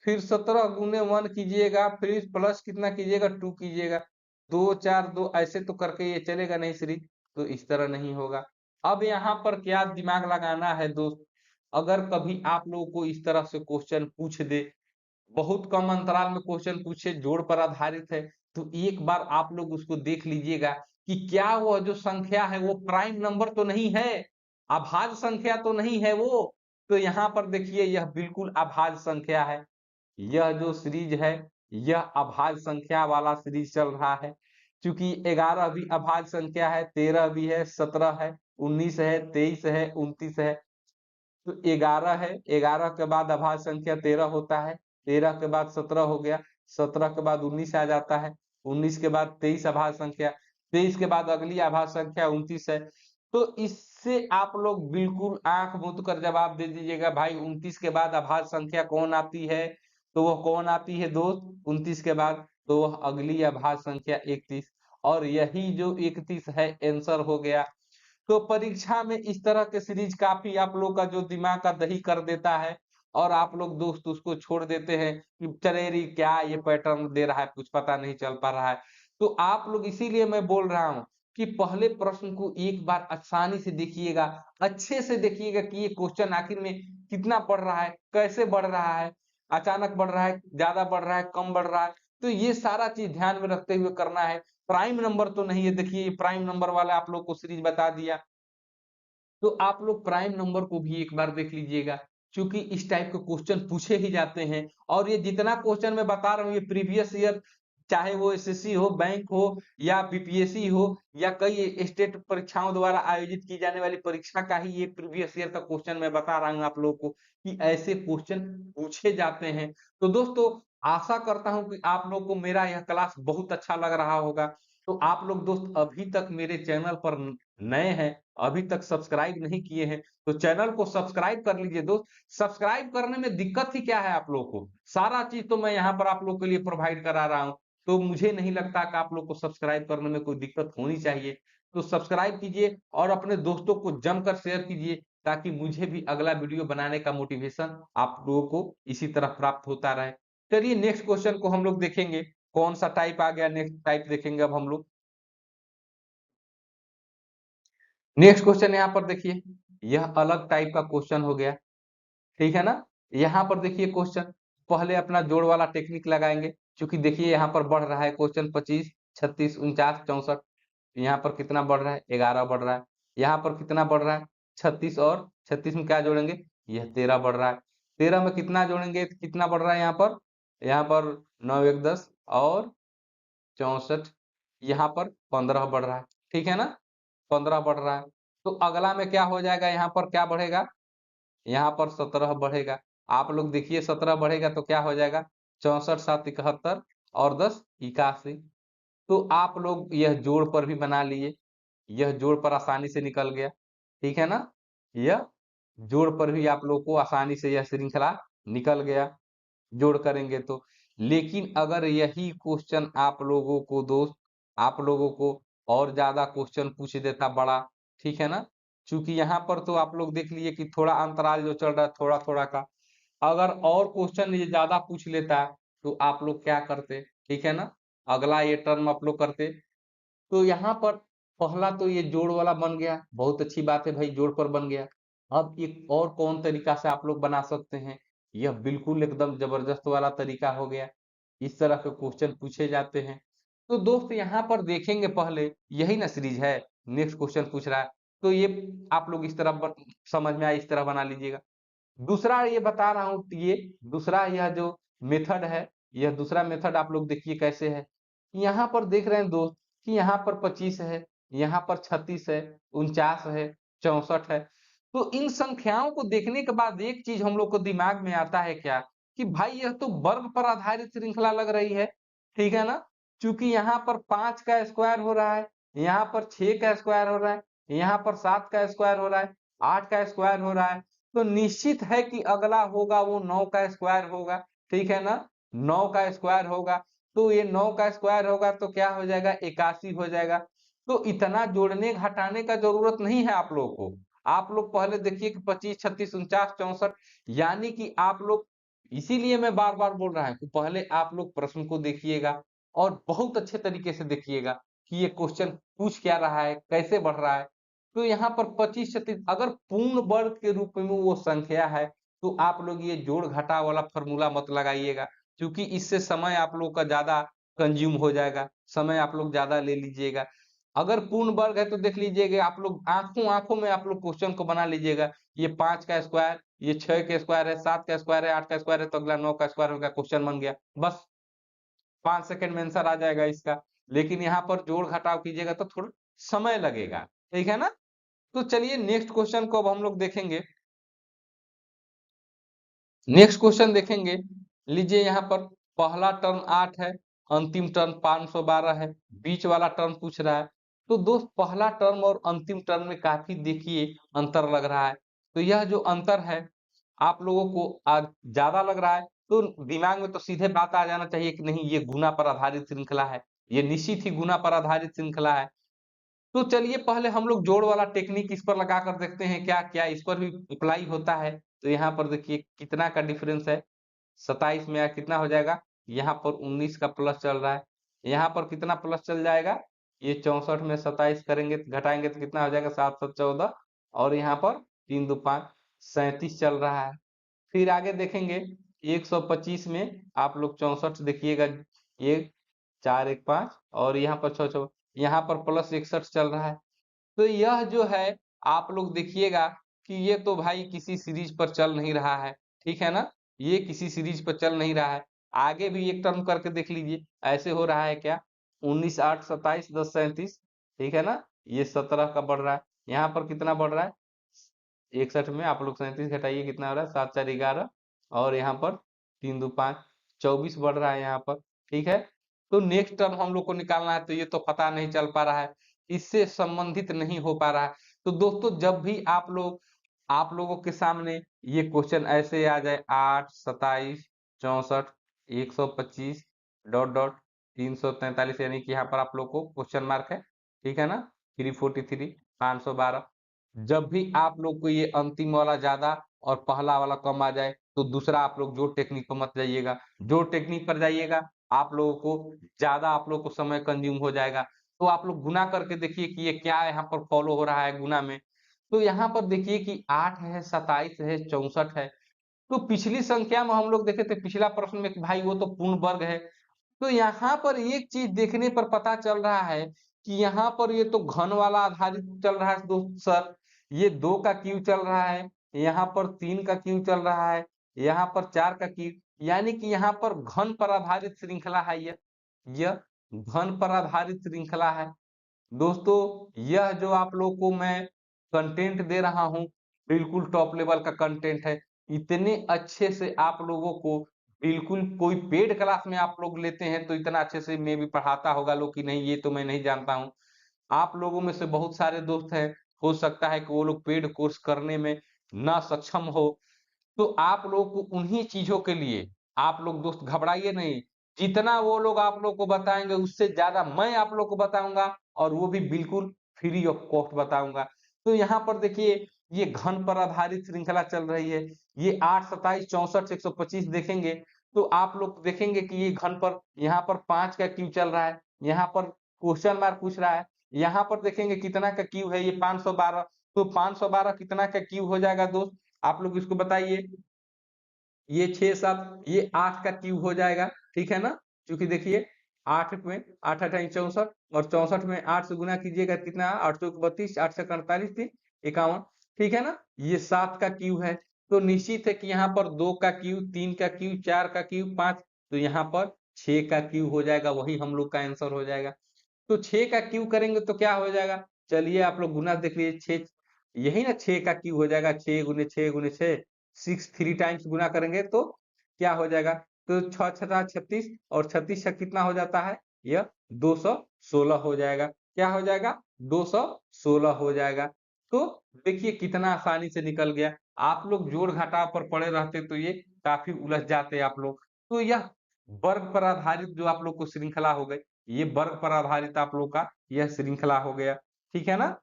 फिर 17 गुने 1 कीजिएगा, फिर प्लस कितना कीजिएगा 2 कीजिएगा, 2 4 2 ऐसे तो करके ये चलेगा नहीं सीरीज, तो इस तरह नहीं होगा। अब यहाँ पर क्या दिमाग लगाना है दोस्त, अगर कभी आप लोगों को इस तरह से क्वेश्चन पूछ दे, बहुत कम अंतराल में क्वेश्चन पूछे जोड़ पर आधारित है, तो एक बार आप लोग उसको देख लीजिएगा कि क्या वह जो संख्या है वो प्राइम नंबर तो नहीं है, अभाज्य संख्या तो नहीं है वो। तो यहाँ पर देखिए यह बिल्कुल अभाज्य संख्या है। यह जो सीरीज है यह अभाज्य संख्या वाला सीरीज चल रहा है, क्योंकि 11 भी अभाज्य संख्या है, 13 भी है, 17 है, 19 है, 23 है, 29 है। तो 11 है, 11 के बाद अभाज्य संख्या 13 होता है, 13 के बाद 17 हो गया, 17 के बाद 19 आ जाता है, 19 के बाद 23 अभाज्य संख्या, 23 के बाद अगली अभाज्य संख्या 29 है। तो इससे आप लोग बिल्कुल आंख मूंद कर जवाब दे दीजिएगा भाई 29 के बाद अभाज्य संख्या कौन आती है, तो वह कौन आती है दोस्त 29 के बाद, तो वह अगली अभाज्य संख्या 31, और यही जो 31 है आंसर हो गया। तो परीक्षा में इस तरह के सीरीज काफी आप लोग का जो दिमाग का दही कर देता है, और आप लोग दोस्त उसको छोड़ देते हैं कि चले रे क्या ये पैटर्न दे रहा है, कुछ पता नहीं चल पा रहा है। तो आप लोग इसीलिए मैं बोल रहा हूँ कि पहले प्रश्न को एक बार आसानी से देखिएगा, अच्छे से देखिएगा कि ये क्वेश्चन आखिर में कितना बढ़ रहा है, कैसे बढ़ रहा है, अचानक बढ़ रहा है, ज्यादा बढ़ रहा है, कम बढ़ रहा है। तो ये सारा चीज ध्यान में रखते हुए करना है। प्राइम नंबर तो नहीं है, देखिए प्राइम नंबर वाला आप लोग को सीरीज बता दिया। तो आप लोग प्राइम नंबर को भी एक बार देख लीजिएगा। क्योंकि इस टाइप के क्वेश्चन पूछे ही जाते हैं। और ये जितना क्वेश्चन मैं बता रहा हूँ ये प्रीवियस ईयर, चाहे वो एसएससी हो, बैंक हो या बीपीएससी हो या कई स्टेट परीक्षाओं द्वारा आयोजित की जाने वाली परीक्षा का ही ये प्रीवियस ईयर का क्वेश्चन मैं बता रहा हूँ आप लोगों को कि ऐसे क्वेश्चन पूछे जाते हैं। तो दोस्तों आशा करता हूँ कि आप लोग को मेरा यह क्लास बहुत अच्छा लग रहा होगा। तो आप लोग दोस्त अभी तक मेरे चैनल पर नए हैं, अभी तक सब्सक्राइब नहीं किए हैं, तो चैनल को सब्सक्राइब कर लीजिए दोस्त। सब्सक्राइब करने में दिक्कत ही क्या है आप लोग को? सारा चीज तो मैं यहाँ पर आप लोग के लिए प्रोवाइड करा रहा हूँ। तो मुझे नहीं लगता कि आप लोग को सब्सक्राइब करने में कोई दिक्कत होनी चाहिए। तो सब्सक्राइब कीजिए और अपने दोस्तों को जमकर शेयर कीजिए, ताकि मुझे भी अगला वीडियो बनाने का मोटिवेशन आप लोगों को इसी तरह प्राप्त होता रहे। चलिए नेक्स्ट क्वेश्चन को हम लोग देखेंगे। कौन सा टाइप आ गया, नेक्स्ट टाइप देखेंगे अब हम लोग। नेक्स्ट क्वेश्चन यहाँ पर देखिए, यह अलग टाइप का क्वेश्चन हो गया, ठीक है ना। यहाँ पर देखिए क्वेश्चन, पहले अपना जोड़ वाला टेक्निक लगाएंगे, क्योंकि देखिए यहाँ पर बढ़ रहा है क्वेश्चन 25, 36, 49, 64। यहाँ पर कितना बढ़ रहा है? 11 बढ़ रहा है। यहाँ पर कितना बढ़ रहा है? 36, और 36 में क्या जोड़ेंगे? यह 13 बढ़ रहा है। 13 में कितना जोड़ेंगे तो कितना बढ़ रहा है यहाँ पर? यहाँ पर 9 1 10 और 64, यहाँ पर 15 बढ़ रहा है, ठीक है ना। 15 बढ़ रहा है। तो अगला में क्या हो जाएगा? यहाँ पर क्या बढ़ेगा? यहाँ पर 17 बढ़ेगा। आप लोग देखिए 17 बढ़ेगा तो क्या हो जाएगा? 64 7 71 और 10 81। तो आप लोग यह जोड़ पर भी बना लिए, यह जोड़ पर आसानी से निकल गया, ठीक है ना। यह जोड़ पर भी आप लोग को आसानी से यह श्रृंखला निकल गया, जोड़ करेंगे तो। लेकिन अगर यही क्वेश्चन आप लोगों को दोस्त, आप लोगों को और ज्यादा क्वेश्चन पूछ देता बड़ा, ठीक है ना। चूंकि यहाँ पर तो आप लोग देख लिए कि थोड़ा अंतराल जो चल रहा है थोड़ा थोड़ा का, अगर और क्वेश्चन ये ज्यादा पूछ लेता तो आप लोग क्या करते, ठीक है ना। अगला ये टर्म आप लोग करते। तो यहाँ पर पहला तो ये जोड़ वाला बन गया, बहुत अच्छी बात है भाई, जोड़ पर बन गया। अब एक और कौन तरीका से आप लोग बना सकते हैं? यह बिल्कुल एकदम जबरदस्त वाला तरीका हो गया, इस तरह के क्वेश्चन पूछे जाते हैं। तो दोस्त यहाँ पर देखेंगे, पहले यही ना सीरीज है, नेक्स्ट क्वेश्चन पूछ रहा है, तो ये आप लोग इस तरह समझ में आए इस तरह बना लीजिएगा। दूसरा ये बता रहा हूँ, ये दूसरा यह जो मेथड है, यह दूसरा मेथड आप लोग देखिए कैसे है। यहाँ पर देख रहे हैं दोस्त कि यहाँ पर 25 है, यहाँ पर 36 है, 49 है, 64 है। तो इन संख्याओं को देखने के बाद एक चीज हम लोग को दिमाग में आता है क्या, कि भाई यह तो वर्ग पर आधारित श्रृंखला लग रही है, ठीक है ना। क्योंकि यहाँ पर 5 का स्क्वायर हो रहा है, यहाँ पर 6 का स्क्वायर हो रहा है, यहाँ पर 7 का स्क्वायर हो रहा है, 8 का स्क्वायर हो रहा है। तो निश्चित है कि अगला होगा वो 9 का स्क्वायर होगा, ठीक है ना। 9 का स्क्वायर होगा, तो ये 9 का स्क्वायर होगा तो क्या हो जाएगा? 81 हो जाएगा। तो इतना जोड़ने घटाने का जरूरत नहीं है आप लोग को। आप लोग पहले देखिए कि 25 36 49 64, यानी कि आप लोग, इसीलिए मैं बार बार बोल रहा हूँ कि पहले आप लोग प्रश्न को देखिएगा और बहुत अच्छे तरीके से देखिएगा कि ये क्वेश्चन पूछ क्या रहा है, कैसे बढ़ रहा है। तो यहाँ पर 25 36 अगर पूर्ण वर्ग के रूप में वो संख्या है, तो आप लोग ये जोड़ घटा वाला फॉर्मूला मत लगाइएगा, क्योंकि इससे समय आप लोग का ज्यादा कंज्यूम हो जाएगा, समय आप लोग ज्यादा ले लीजिएगा। अगर पूर्ण वर्ग है तो देख लीजिएगा, आप लोग आंखों आंखों में आप लोग क्वेश्चन को बना लीजिएगा। ये 5 का स्क्वायर, ये 6 का स्क्वायर है, 7 का स्क्वायर है, 8 का स्क्वायर है, तो अगला 9 का स्क्वायर होगा, क्वेश्चन बन गया, बस 5 सेकंड में आंसर आ जाएगा इसका। लेकिन यहाँ पर जोड़ घटाव कीजिएगा तो थोड़ा समय लगेगा, ठीक है ना। तो चलिए नेक्स्ट क्वेश्चन को अब हम लोग देखेंगे। नेक्स्ट क्वेश्चन देखेंगे, लीजिए यहाँ पर पहला टर्म 8 है, अंतिम टर्म 512 है, बीच वाला टर्म पूछ रहा है। तो दोस्त पहला टर्म और अंतिम टर्म में काफी देखिए अंतर लग रहा है। तो यह जो अंतर है आप लोगों को आज ज्यादा लग रहा है, तो दिमाग में तो सीधे बात आ जाना चाहिए कि नहीं ये गुना पर आधारित श्रृंखला है, ये निश्चित ही गुना पर आधारित श्रृंखला है। तो चलिए पहले हम लोग जोड़ वाला टेक्निक इस पर लगा कर देखते हैं क्या क्या इस पर भी अप्लाई होता है। तो यहाँ पर देखिए कितना का डिफरेंस है, 27 में कितना हो जाएगा? यहाँ पर 19 का प्लस चल रहा है, यहाँ पर कितना प्लस चल जाएगा? ये 64 में 27 करेंगे घटाएंगे तो कितना हो जाएगा? 7 7 14, और यहाँ पर 3 2 5 37 चल रहा है। फिर आगे देखेंगे 125 में आप लोग 64 देखिएगा, ये 4 1 5 और यहाँ पर 6 6, यहाँ पर प्लस 61 चल रहा है। तो यह जो है आप लोग देखिएगा कि ये तो भाई किसी सीरीज पर चल नहीं रहा है, ठीक है ना? ये किसी सीरीज पर चल नहीं रहा है। आगे भी एक टर्म करके देख लीजिए, ऐसे हो रहा है क्या? 19, 8, 27, 10, 37, ठीक है ना? ये 17 का बढ़ रहा है। यहाँ पर कितना बढ़ रहा है? 61 में आप लोग 37 घटाइए, कितना हो रहा है? 7, 4, 11, और यहाँ पर 3, 2, 5, 24 बढ़ रहा है यहाँ पर, ठीक है? तो नेक्स्ट टर्म हम लोग को निकालना है, तो ये तो पता नहीं चल पा रहा है, इससे संबंधित नहीं हो पा रहा है। तो दोस्तों, जब भी आप लोगों के सामने ये क्वेश्चन ऐसे आ जाए, 8, 27, 64, 125, डॉट डॉट 343, यानी कि यहाँ पर आप लोग को क्वेश्चन मार्क है, ठीक है ना? 343, 512, जब भी आप लोग को ये अंतिम वाला ज्यादा और पहला वाला कम आ जाए, तो दूसरा आप लोग जोड़ टेक्निक पर मत जाइएगा। जोड़ टेक्निक पर जाइएगा, आप लोगों को ज्यादा आप लोग को समय कंज्यूम हो जाएगा। तो आप लोग गुना करके देखिए कि ये क्या यहाँ पर फॉलो हो रहा है गुना में। तो यहाँ पर देखिए कि 8 है, 27 है, 64 है। तो पिछली संख्या में हम लोग देखे थे पिछला प्रश्न में कि भाई वो तो पूर्ण वर्ग है। तो यहाँ पर एक चीज देखने पर पता चल रहा है कि यहाँ पर ये तो घन वाला आधारित चल रहा है दोस्त सर। ये 2 का क्यू चल रहा है, यहाँ पर 3 का क्यू चल रहा है, यहाँ पर 4 का क्यू, यानी कि यहाँ पर घन पर आधारित श्रृंखला है। यह घन पर आधारित श्रृंखला है। दोस्तों, यह जो आप लोग को मैं कंटेंट दे रहा हूँ, बिल्कुल टॉप लेवल का कंटेंट है। इतने अच्छे से आप लोगों को, बिल्कुल कोई पेड क्लास में आप लोग लेते हैं तो इतना अच्छे से मैं भी पढ़ाता होगा लोग कि नहीं, ये तो मैं नहीं जानता हूँ। आप लोगों में से बहुत सारे दोस्त हैं, हो सकता है कि वो लोग पेड कोर्स करने में ना सक्षम हो, तो आप लोग को उन्हीं चीजों के लिए आप लोग दोस्त घबराइए नहीं। जितना वो लोग आप लोग को बताएंगे उससे ज्यादा मैं आप लोग को बताऊंगा, और वो भी बिल्कुल फ्री ऑफ कॉस्ट बताऊंगा। तो यहाँ पर देखिए, ये घन पर आधारित श्रृंखला चल रही है। ये 8, 27, 64, 125 देखेंगे तो आप लोग देखेंगे कि ये घन पर, यहाँ पर 5 का क्यू चल रहा है, यहाँ पर क्वेश्चन मार्क पूछ रहा है, यहाँ पर देखेंगे कितना का क्यू है, ये 512। तो 512 कितना का क्यू हो जाएगा दोस्त, आप लोग इसको बताइए। ये 6, 7, ये 8 का क्यूब हो जाएगा, ठीक है ना? क्योंकि देखिए 8 में 8 8 64, और 64 में 8 से गुना कीजिएगा, कितना 8 चौक 32, 8 से 48, 51, ठीक है ना? ये 7 का क्यूब है। तो निश्चित है कि यहाँ पर 2 का क्यूब, 3 का क्यूब, 4 का क्यूब, 5, तो यहाँ पर 6 का क्यूब हो जाएगा, वही हम लोग का आंसर हो जाएगा। तो 6 का क्यूब करेंगे तो क्या हो जाएगा? चलिए आप लोग गुना देख लीजिए, 6, यही ना 6 का क्यूब हो जाएगा, 6 गुने 6 गुने 6, 6 3 टाइम्स गुना करेंगे तो क्या हो जाएगा? तो 6 छठा 36, और 36 से कितना हो जाता है? यह 216 हो जाएगा। क्या हो जाएगा? 216 हो जाएगा। तो देखिए कितना आसानी से निकल गया। आप लोग जोड़ घटाव पर पड़े रहते तो ये काफी उलझ जाते आप लोग। तो यह वर्ग पर आधारित जो आप लोग को श्रृंखला हो गई, ये वर्ग पर आधारित आप लोग का यह श्रृंखला हो गया, ठीक है ना?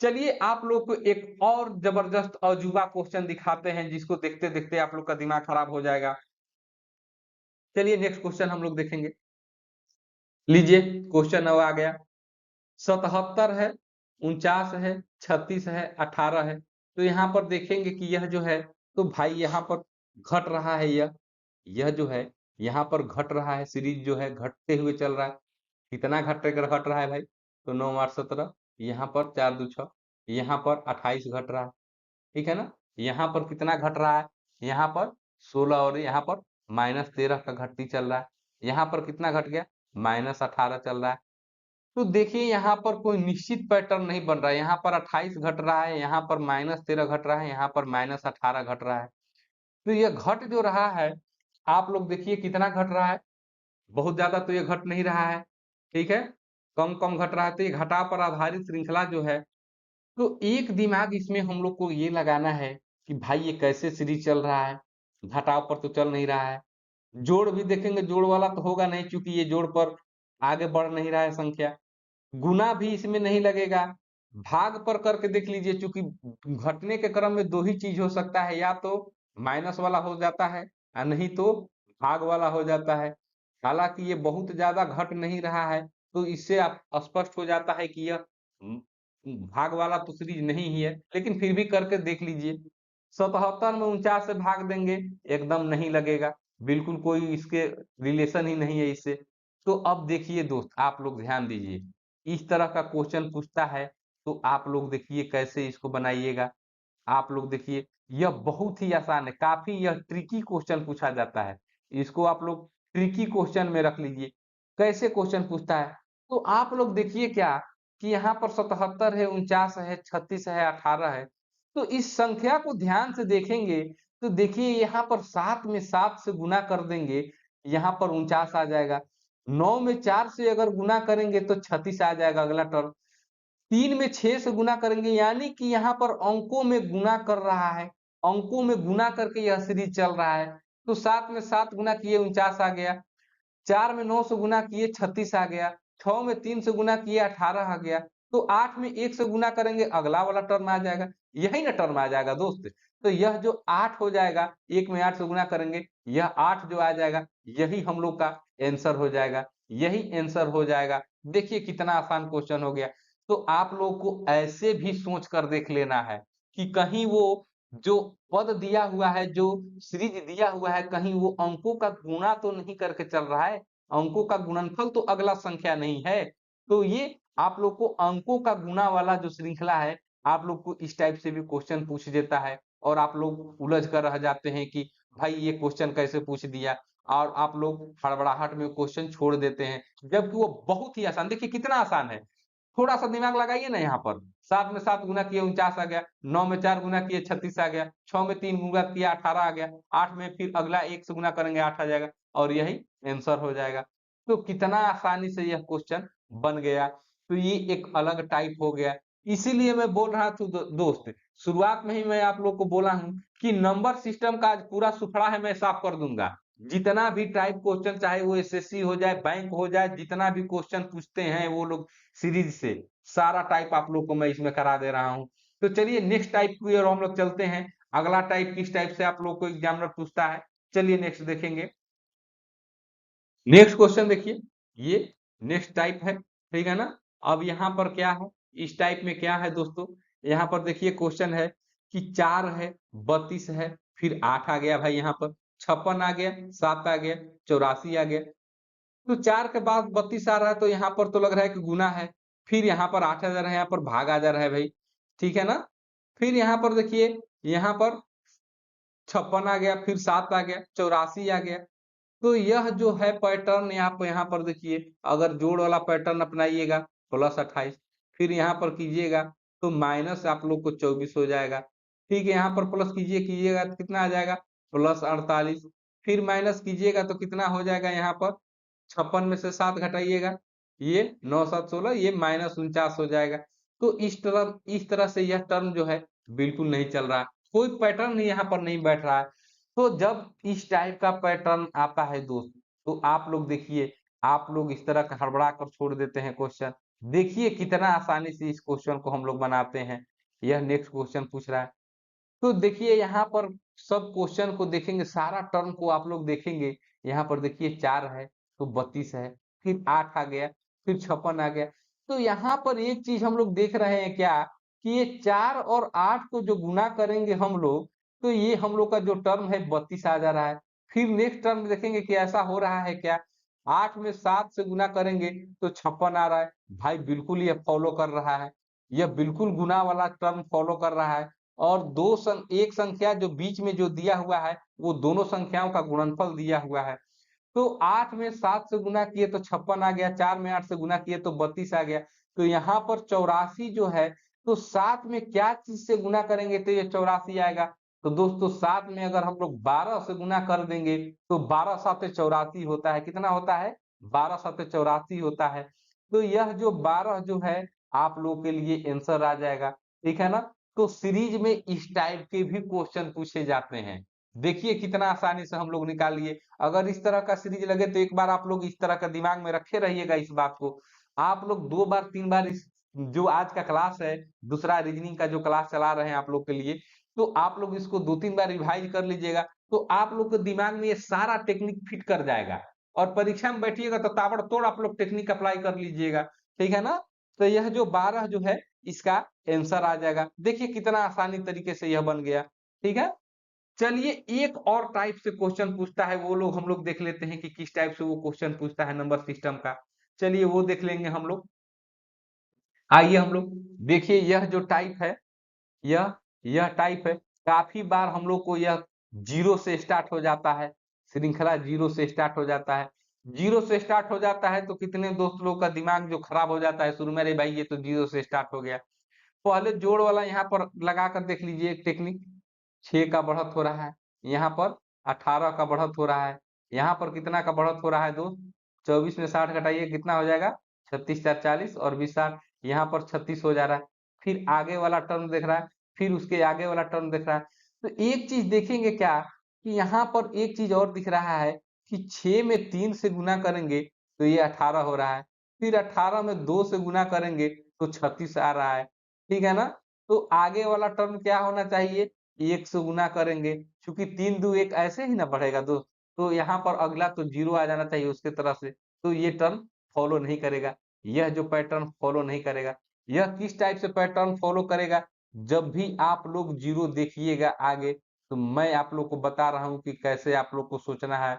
चलिए आप लोग को एक और जबरदस्त अजूबा क्वेश्चन दिखाते हैं, जिसको देखते देखते आप लोग का दिमाग खराब हो जाएगा। चलिए नेक्स्ट क्वेश्चन हम लोग देखेंगे। लीजिए क्वेश्चन अब आ गया। 77 है, 49 है, 36 है, 18 है। तो यहाँ पर देखेंगे कि यह जो है, तो भाई यहाँ पर घट रहा है, यह जो है यहाँ पर घट रहा है, सीरीज जो है घटते हुए चल रहा है। कितना घट रहा है भाई? तो 9, 8, 17, यहाँ पर 4, 2, 6, यहाँ पर 28 घट रहा है, ठीक है ना? यहाँ पर कितना घट रहा है? यहाँ पर 16, और यहाँ पर -13 का घटती चल रहा है। यहाँ पर कितना घट गया? -18 चल रहा है। तो देखिए यहाँ पर कोई निश्चित पैटर्न नहीं बन रहा है। यहाँ पर 28 घट रहा है, यहाँ पर -13 घट रहा है, यहाँ पर -18 घट रहा है। तो यह घट जो रहा है, आप लोग देखिए कितना घट रहा है। बहुत ज्यादा तो ये घट नहीं रहा है, ठीक है? कम कम घट रहा है। तो ये घटाव पर आधारित श्रृंखला जो है, तो एक दिमाग इसमें हम लोग को ये लगाना है कि भाई ये कैसे सीरीज चल रहा है, घटाव पर तो चल नहीं रहा है। जोड़ भी देखेंगे, जोड़ वाला तो होगा नहीं, क्योंकि ये जोड़ पर आगे बढ़ नहीं रहा है संख्या। गुना भी इसमें नहीं लगेगा। भाग पर करके देख लीजिए, चूंकि घटने के क्रम में दो ही चीज हो सकता है, या तो माइनस वाला हो जाता है, या नहीं तो भाग वाला हो जाता है। हालांकि ये बहुत ज्यादा घट नहीं रहा है, तो इससे आप स्पष्ट हो जाता है कि यह भाग वाला तो सीरीज नहीं ही है, लेकिन फिर भी करके देख लीजिए। 77 में 49 से भाग देंगे, एकदम नहीं लगेगा, बिल्कुल कोई इसके रिलेशन ही नहीं है इससे। तो अब देखिए दोस्त, आप लोग ध्यान दीजिए, इस तरह का क्वेश्चन पूछता है तो आप लोग देखिए कैसे इसको बनाइएगा। आप लोग देखिए, यह बहुत ही आसान है, काफी यह ट्रिकी क्वेश्चन पूछा जाता है। इसको आप लोग ट्रिकी क्वेश्चन में रख लीजिए। कैसे क्वेश्चन पूछता है? तो आप लोग देखिए क्या कि यहाँ पर 77 है, 49 है, 36 है, 18 है। तो इस संख्या को ध्यान से देखेंगे तो देखिए यहाँ पर 7 में 7 से गुना कर देंगे, यहाँ पर 49 आ जाएगा। 9 में 4 से अगर गुना करेंगे तो 36 आ जाएगा अगला टर्म। 3 में 6 से गुना करेंगे, यानी कि यहाँ पर अंकों में गुना कर रहा है, अंकों में गुना करके यह सीरीज चल रहा है। तो 7 में 7 गुना किए 49 आ गया, 4 में 9 से गुना किए 36 आ गया, 6 में 3 से गुना किए 18 आ गया। तो 8 में 1 से गुना करेंगे, अगला वाला टर्म आ जाएगा, यही ना टर्म आ जाएगा दोस्त। तो यह जो 8 हो जाएगा, 1 में 8 से गुना करेंगे, यह 8 जो आ जाएगा, यही हम लोग का आंसर हो जाएगा, यही आंसर हो जाएगा। देखिए कितना आसान क्वेश्चन हो गया। तो आप लोग को ऐसे भी सोच कर देख लेना है कि कहीं वो जो पद दिया हुआ है, जो सीरीज दिया हुआ है, कहीं वो अंकों का गुणा तो नहीं करके चल रहा है, अंकों का गुणनफल तो अगला संख्या नहीं है। तो ये आप लोग को अंकों का गुणा वाला जो श्रृंखला है, आप लोग को इस टाइप से भी क्वेश्चन पूछ देता है और आप लोग उलझ कर रह जाते हैं कि भाई ये क्वेश्चन कैसे पूछ दिया, और आप लोग हड़बड़ाहट में क्वेश्चन छोड़ देते हैं, जबकि वो बहुत ही आसान, देखिए कितना आसान है। थोड़ा सा दिमाग लगाइए ना यहाँ पर। 7 में 7 गुना किए 49 आ गया, 9 में 4 गुना किए 36 आ गया, 6 में 3 गुना किया 18 आ गया, 8 में फिर अगला 1 से गुना करेंगे 8 आ जाएगा और यही आंसर हो जाएगा। तो कितना आसानी से यह क्वेश्चन बन गया। तो ये एक अलग टाइप हो गया। इसीलिए मैं बोल रहा था दोस्त, शुरुआत में ही मैं आप लोग को बोला हूँ कि नंबर सिस्टम का आज पूरा सुपड़ा है मैं साफ कर दूंगा। जितना भी टाइप क्वेश्चन, चाहे वो एसएससी हो जाए, बैंक हो जाए, जितना भी क्वेश्चन पूछते हैं वो लोग सीरीज से, सारा टाइप आप लोग को मैं इसमें करा दे रहा हूँ। तो चलिए नेक्स्ट टाइप की ओर हम लोग चलते हैं। अगला टाइप किस टाइप से आप लोग को एग्जामिनर पूछता है, चलिए नेक्स्ट देखेंगे। नेक्स्ट क्वेश्चन देखिए, ये नेक्स्ट टाइप है, ठीक है ना। अब यहाँ पर क्या है, इस टाइप में क्या है दोस्तों, यहाँ पर देखिए क्वेश्चन है कि 4 है, 32 है, फिर 8 आ गया भाई, यहाँ पर 56 आ गया, 7 आ गया, 84 आ गया। तो 4 के बाद 32 आ रहा है, तो यहाँ पर तो लग रहा है कि गुना है। फिर यहाँ पर 8 आ जा रहा है, यहाँ पर भाग आ जा रहा है भाई, ठीक है ना। फिर यहाँ पर देखिए, यहाँ पर 56 आ गया, फिर 7 आ गया, 84 आ गया। तो यह जो है पैटर्न, आप यहाँ पर देखिए, अगर जोड़ वाला पैटर्न अपनाइएगा +28, फिर यहाँ पर कीजिएगा तो माइनस आप लोग को 24 हो जाएगा। ठीक है, यहाँ पर प्लस कीजिएगा तो कितना आ जाएगा, +48। फिर माइनस कीजिएगा तो कितना हो जाएगा, यहाँ पर 56 में से 7 घटाइएगा, ये 9 7 16, ये -49 हो जाएगा। तो इस तरह से यह टर्म जो है बिल्कुल नहीं चल रहा है, कोई पैटर्न यहाँ पर नहीं बैठ रहा है। तो जब इस टाइप का पैटर्न आता है दोस्त, तो आप लोग देखिए, आप लोग इस तरह का हड़बड़ा कर छोड़ देते हैं क्वेश्चन। देखिए कितना आसानी से इस क्वेश्चन को हम लोग बनाते हैं। यह नेक्स्ट क्वेश्चन पूछ रहा है। तो देखिए यहाँ पर सब क्वेश्चन को देखेंगे, सारा टर्म को आप लोग देखेंगे। यहाँ पर देखिए 4 है तो 32 है, फिर 8 आ गया, फिर 56 आ गया। तो यहाँ पर एक चीज हम लोग देख रहे हैं क्या, कि ये 4 और 8 को जो गुना करेंगे हम लोग, तो ये हम लोग का जो टर्म है 32 आ जा रहा है। फिर नेक्स्ट टर्म देखेंगे कि ऐसा हो रहा है क्या, 8 में 7 से गुना करेंगे तो 56 आ रहा है। भाई बिल्कुल ये फॉलो कर रहा है, यह बिल्कुल गुना वाला टर्म फॉलो कर रहा है। और एक संख्या जो बीच में जो दिया हुआ है, वो दोनों संख्याओं का गुणनफल दिया हुआ है। तो 8 में 7 से गुना किए तो 56 आ गया, 4 में 8 से गुना किए तो 32 आ गया। तो यहाँ पर 84 जो है, तो 7 में क्या चीज से गुना करेंगे तो ये 84 आएगा। तो दोस्तों 7 में अगर हम लोग 12 से गुना कर देंगे तो 12 7 84 होता है, कितना होता है, 12 7 84 होता है। तो यह जो 12 जो है आप लोगों के लिए आंसर आ जाएगा, ठीक है ना। तो सीरीज में इस टाइप के भी क्वेश्चन पूछे जाते हैं। देखिए कितना आसानी से हम लोग निकाल लिए। अगर इस तरह का सीरीज लगे तो एक बार आप लोग इस तरह का दिमाग में रखे रहिएगा इस बात को। आप लोग 2 बार 3 बार इस जो आज का क्लास है, दूसरा रीजनिंग का जो क्लास चला रहे हैं आप लोग के लिए, तो आप लोग इसको 2-3 बार रिवाइज कर लीजिएगा, तो आप लोग के दिमाग में ये सारा टेक्निक फिट कर जाएगा। और परीक्षा में बैठिएगा तो ताबड़तोड़ आप लोग टेक्निक अप्लाई कर लीजिएगा, ठीक है ना। तो यह जो 12 जो है, इसका आंसर आ जाएगा। देखिए कितना आसानी तरीके से यह बन गया, ठीक है। चलिए एक और टाइप से क्वेश्चन पूछता है, वो लोग हम लोग देख लेते हैं कि किस टाइप से वो क्वेश्चन पूछता है नंबर सिस्टम का। चलिए वो देख लेंगे हम लोग। आइए हम लोग देखिए, यह जो टाइप है, यह यह टाइप है। काफी बार हम लोग को यह जीरो से स्टार्ट हो जाता है, श्रृंखला जीरो से स्टार्ट हो जाता है। जीरो से स्टार्ट हो जाता है तो कितने दोस्त लोग का दिमाग जो खराब हो जाता है शुरू में, अरे भाई ये तो जीरो से स्टार्ट हो गया। पहले जोड़ वाला यहाँ पर लगा कर देख लीजिए एक टेक्निक। 6 का बढ़त हो रहा है, यहाँ पर 18 का बढ़त हो रहा है, यहाँ पर कितना का बढ़त हो रहा है दोस्त? 24 में 60 घटाइए कितना हो जाएगा? 36 4 40 और 20 60, यहाँ पर 36 हो जा रहा है। फिर आगे वाला टर्म देख रहा है, फिर उसके आगे वाला टर्म देख रहा है। तो एक चीज देखेंगे क्या कि यहाँ पर एक चीज और दिख रहा है कि 6 में 3 से गुना करेंगे तो ये 18 हो रहा है, फिर 18 में 2 से गुना करेंगे तो 36 आ रहा है, ठीक है ना? तो आगे वाला टर्म क्या होना चाहिए? 1 से गुना करेंगे, क्योंकि 3 दू 1 ऐसे ही ना बढ़ेगा दोस्त। तो यहाँ पर अगला तो जीरो आ जाना चाहिए उसके तरफ से, तो ये टर्म फॉलो नहीं करेगा, यह जो पैटर्न फॉलो नहीं करेगा। यह किस टाइप से पैटर्न फॉलो करेगा? जब भी आप लोग जीरो देखिएगा आगे, तो मैं आप लोग को बता रहा हूँ कि कैसे आप लोग को सोचना है।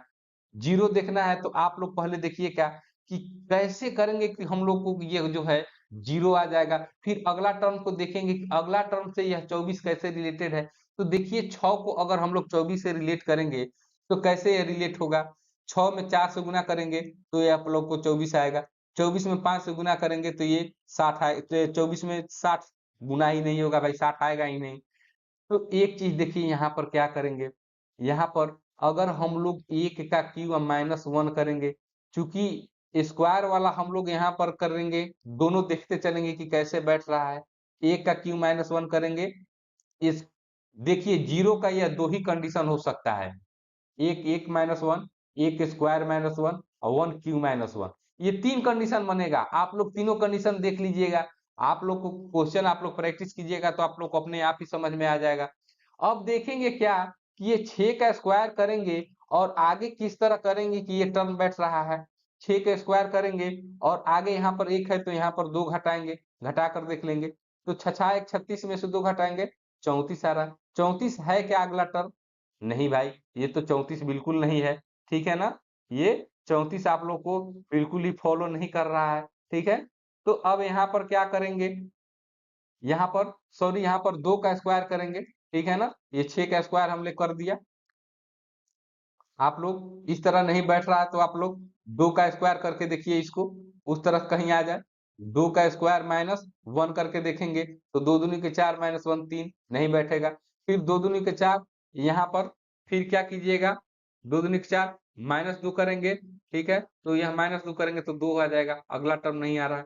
जीरो देखना है तो आप लोग पहले देखिए क्या कि कैसे करेंगे कि हम लोग को ये जो है जीरो आ जाएगा। फिर अगला टर्म को देखेंगे कि अगला टर्म से यह 24 कैसे रिलेटेड है। तो देखिए 6 को अगर हम लोग 24 से रिलेट करेंगे तो कैसे ये रिलेट होगा? 6 में 4 से गुना करेंगे तो ये आप लोग को 24 आएगा। 24 में 5 से गुना करेंगे तो ये 60 आए, तो 24 में 60 गुना ही नहीं होगा भाई, 60 आएगा ही नहीं। तो एक चीज देखिए यहाँ पर क्या करेंगे, यहाँ पर अगर हम लोग एक का क्यूब माइनस वन करेंगे, चूंकि स्क्वायर वाला हम लोग यहाँ पर करेंगे, दोनों देखते चलेंगे कि कैसे बैठ रहा है। एक का क्यूब माइनस वन करेंगे, इस देखिए जीरो का यह दो ही कंडीशन हो सकता है, एक एक माइनस वन, एक स्क्वायर माइनस वन और वन क्यू माइनस वन, ये तीन कंडीशन बनेगा। आप लोग तीनों कंडीशन देख लीजिएगा, आप लोग को क्वेश्चन आप लोग प्रैक्टिस कीजिएगा तो आप लोग को अपने आप ही समझ में आ जाएगा। अब देखेंगे क्या कि ये 6 का स्क्वायर करेंगे और आगे किस तरह करेंगे कि ये टर्म बैठ रहा है। 6 का स्क्वायर करेंगे और आगे यहाँ पर एक है तो यहाँ पर दो घटाएंगे, घटा कर देख लेंगे तो छछा एक 36 में से दो घटाएंगे 34 आ रहा है। 34 है क्या अगला टर्म? नहीं भाई, ये तो 34 बिल्कुल नहीं है, ठीक है ना? ये 34 आप लोग को बिल्कुल ही फॉलो नहीं कर रहा है, ठीक है? तो अब यहाँ पर क्या करेंगे, यहाँ पर सॉरी यहाँ पर 2 का स्क्वायर करेंगे, ठीक है ना? ये 6 का स्क्वायर हमने कर दिया। आप लोग इस तरह नहीं बैठ रहा है तो आप लोग 2 का स्क्वायर करके देखिए इसको, उस तरह कहीं आ जाए। 2 का स्क्वायर माइनस 1 करके देखेंगे तो 2 दूनी के 4 माइनस 1 3, नहीं बैठेगा। फिर 2 दूनी के 4, यहाँ पर फिर क्या कीजिएगा, 2 दूनी के 4 माइनस 2 करेंगे, ठीक है? तो यह माइनस 2 करेंगे तो 2 आ जाएगा, अगला टर्म नहीं आ रहा है।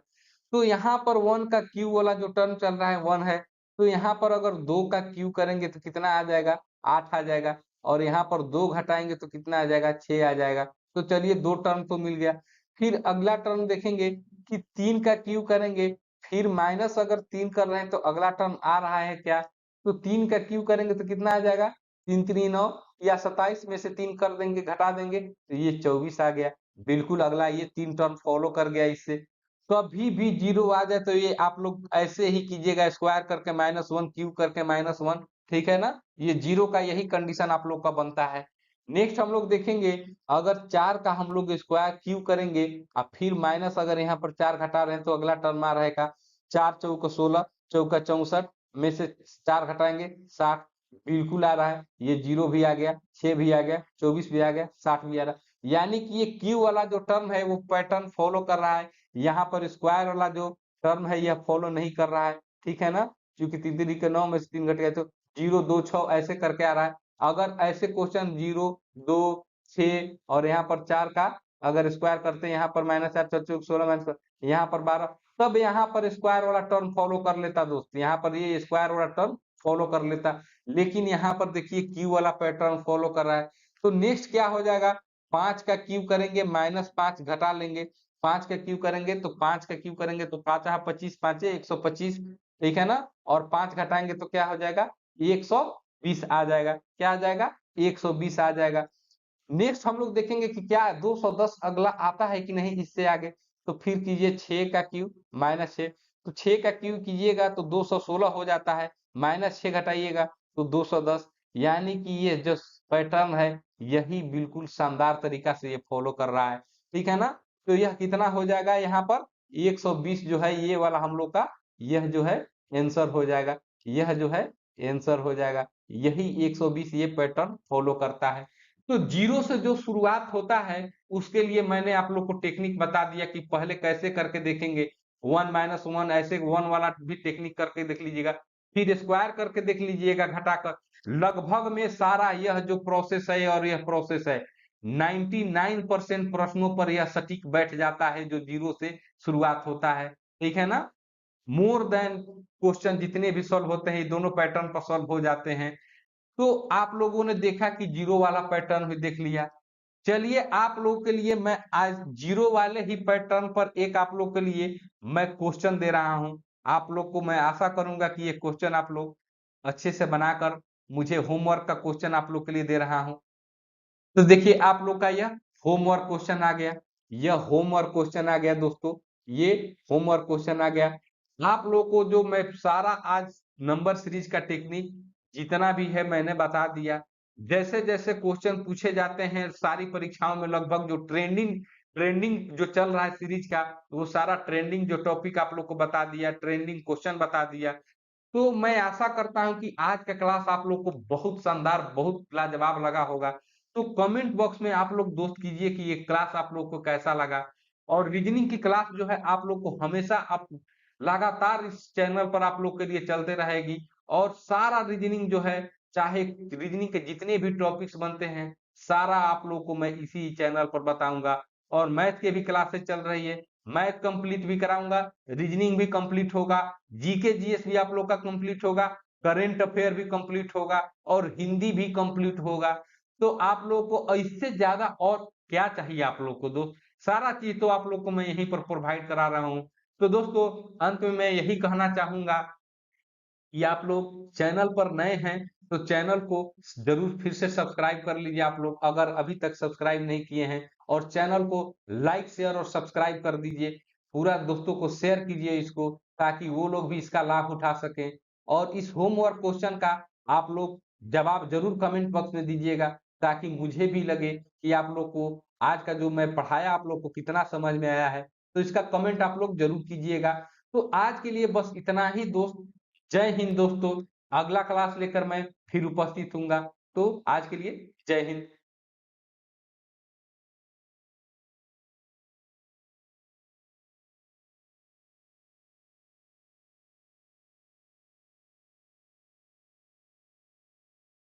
तो यहाँ पर 1 का क्यू वाला जो टर्म चल रहा है 1 है, तो यहाँ पर अगर 2 का क्यू करेंगे तो कितना आ जाएगा? 8 आ जाएगा। और यहाँ पर 2 घटाएंगे तो कितना आ जाएगा? 6 आ जाएगा। तो चलिए 2 टर्म तो मिल गया। फिर अगला टर्म देखेंगे कि 3 का क्यू करेंगे, फिर माइनस अगर 3 कर रहे हैं तो अगला टर्म आ रहा है क्या? तो 3 का क्यू करेंगे तो कितना आ जाएगा? 3 3 9 या 27 में से 3 कर देंगे, घटा देंगे तो ये 24 आ गया। बिल्कुल अगला ये 3 टर्म फॉलो कर गया इससे। कभी भी जीरो आ जाए तो ये आप लोग ऐसे ही कीजिएगा, स्क्वायर करके -1 क्यूब करके -1, ठीक है ना? ये जीरो का यही कंडीशन आप लोग का बनता है। नेक्स्ट हम लोग देखेंगे, अगर 4 का हम लोग स्क्वायर क्यूब करेंगे और फिर माइनस अगर यहाँ पर 4 घटा रहे हैं तो अगला टर्म आ रहेगा 4 चौका 16 चौका 64 में से 4 घटाएंगे 60, बिल्कुल आ रहा है। ये जीरो भी आ गया, 6 भी आ गया, 24 भी आ गया, 60 भी आ रहा है। यानी कि ये क्यू वाला जो टर्म है वो पैटर्न फॉलो कर रहा है। यहाँ पर स्क्वायर वाला जो टर्म है यह फॉलो नहीं कर रहा है, ठीक है ना? क्योंकि 3 3 के 9 में से 3 घट गए तो 0 2 6 ऐसे करके आ रहा है। अगर ऐसे क्वेश्चन 0 2 6 और यहाँ पर 4 का अगर स्क्वायर करते हैं, यहाँ पर -4 4 चौक 16 माइनस, यहाँ पर 12, तब यहाँ पर स्क्वायर वाला टर्म फॉलो कर लेता दोस्त, यहाँ पर ये स्क्वायर वाला टर्म फॉलो कर लेता। लेकिन यहाँ पर देखिए क्यू वाला पैटर्न फॉलो कर रहा है। तो नेक्स्ट क्या हो जाएगा, 5 का क्यूब करेंगे -5 घटा लेंगे, 5 का क्यूब करेंगे तो 5 का क्यूब करेंगे तो 5 25 5 125, ठीक है ना? और 5 घटाएंगे तो क्या हो जाएगा? 120 आ जाएगा। क्या आ जाएगा? 120 आ जाएगा। नेक्स्ट हम लोग देखेंगे कि क्या 210 अगला आता है कि नहीं इससे आगे। तो फिर कीजिए 6 का क्यूब -6, तो 6 का क्यूब कीजिएगा तो 216 हो जाता है, -6 घटाइएगा तो 210। यानी कि ये जो पैटर्न है यही बिल्कुल शानदार तरीका से ये फॉलो कर रहा है, ठीक है ना? तो यह कितना हो जाएगा यहाँ पर 120 जो है ये वाला हम लोग का, यह जो है आंसर हो जाएगा। यह जो है आंसर हो जाएगा। यही 120 ये पैटर्न फॉलो करता है। तो जीरो से जो शुरुआत होता है उसके लिए मैंने आप लोग को टेक्निक बता दिया कि पहले कैसे करके देखेंगे। 1 माइनस 1 ऐसे 1 वाला भी टेक्निक करके देख लीजिएगा, फिर स्क्वायर करके देख लीजिएगा घटाकर। लगभग में सारा यह जो प्रोसेस है और यह प्रोसेस है 99% प्रश्नों पर यह सटीक बैठ जाता है जो जीरो से शुरुआत होता है। ठीक है ना? मोर देन क्वेश्चन जितने भी सॉल्व होते हैं ये दोनों पैटर्न पर सॉल्व हो जाते हैं। तो आप लोगों ने देखा कि जीरो वाला पैटर्न भी देख लिया। चलिए आप लोगों के लिए मैं आज जीरो वाले ही पैटर्न पर एक आप लोग के लिए मैं क्वेश्चन दे रहा हूं। आप लोग को मैं आशा करूंगा कि ये क्वेश्चन आप लोग अच्छे से बनाकर मुझे होमवर्क का क्वेश्चन आप लोग के लिए दे रहा हूं। तो देखिए आप लोग का यह होमवर्क क्वेश्चन आ गया। यह होमवर्क क्वेश्चन आ गया दोस्तों। ये होमवर्क क्वेश्चन आ गया। आप लोग को जो मैं सारा आज नंबर सीरीज का टेक्निक जितना भी है मैंने बता दिया। जैसे जैसे क्वेश्चन पूछे जाते हैं सारी परीक्षाओं में लगभग जो ट्रेंडिंग ट्रेंडिंग जो चल रहा है सीरीज का वो सारा ट्रेंडिंग जो टॉपिक आप लोग को बता दिया, ट्रेंडिंग क्वेश्चन बता दिया। तो मैं आशा करता हूं कि आज का क्लास आप लोग को बहुत शानदार, बहुत लाजवाब लगा होगा। तो कमेंट बॉक्स में आप लोग दोस्त कीजिए कि ये क्लास आप लोग को कैसा लगा। और रीजनिंग की क्लास जो है आप लोग को हमेशा आप लगातार इस चैनल पर आप लोग के लिए चलते रहेगी। और सारा रीजनिंग जो है, चाहे रीजनिंग के जितने भी टॉपिक्स बनते हैं सारा आप लोग को मैं इसी चैनल पर बताऊंगा। और मैथ के भी क्लासेस चल रही है, मैथ कंप्लीट भी कराऊंगा, रीजनिंग भी कंप्लीट होगा, जीके जीएस भी आप लोग का कंप्लीट होगा, करंट अफेयर भी कंप्लीट होगा और हिंदी भी कंप्लीट होगा। तो आप लोग को इससे ज्यादा और क्या चाहिए आप लोग को दोस्त? सारा चीज तो आप लोग को मैं यहीं पर प्रोवाइड करा रहा हूँ। तो दोस्तों अंत में मैं यही कहना चाहूंगा कि आप लोग चैनल पर नए हैं तो चैनल को जरूर फिर से सब्सक्राइब कर लीजिए आप लोग अगर अभी तक सब्सक्राइब नहीं किए हैं। और चैनल को लाइक शेयर और सब्सक्राइब कर दीजिए। पूरा दोस्तों को शेयर कीजिए इसको ताकि वो लोग भी इसका लाभ उठा सकें। और इस होमवर्क क्वेश्चन का आप लोग जवाब जरूर कमेंट बॉक्स में दीजिएगा ताकि मुझे भी लगे कि आप लोग को आज का जो मैं पढ़ाया आप लोग को कितना समझ में आया है। तो इसका कमेंट आप लोग जरूर कीजिएगा। तो आज के लिए बस इतना ही दोस्त। जय हिंद दोस्तों। अगला क्लास लेकर मैं फिर उपस्थित हूँगा। तो आज के लिए जय हिंद।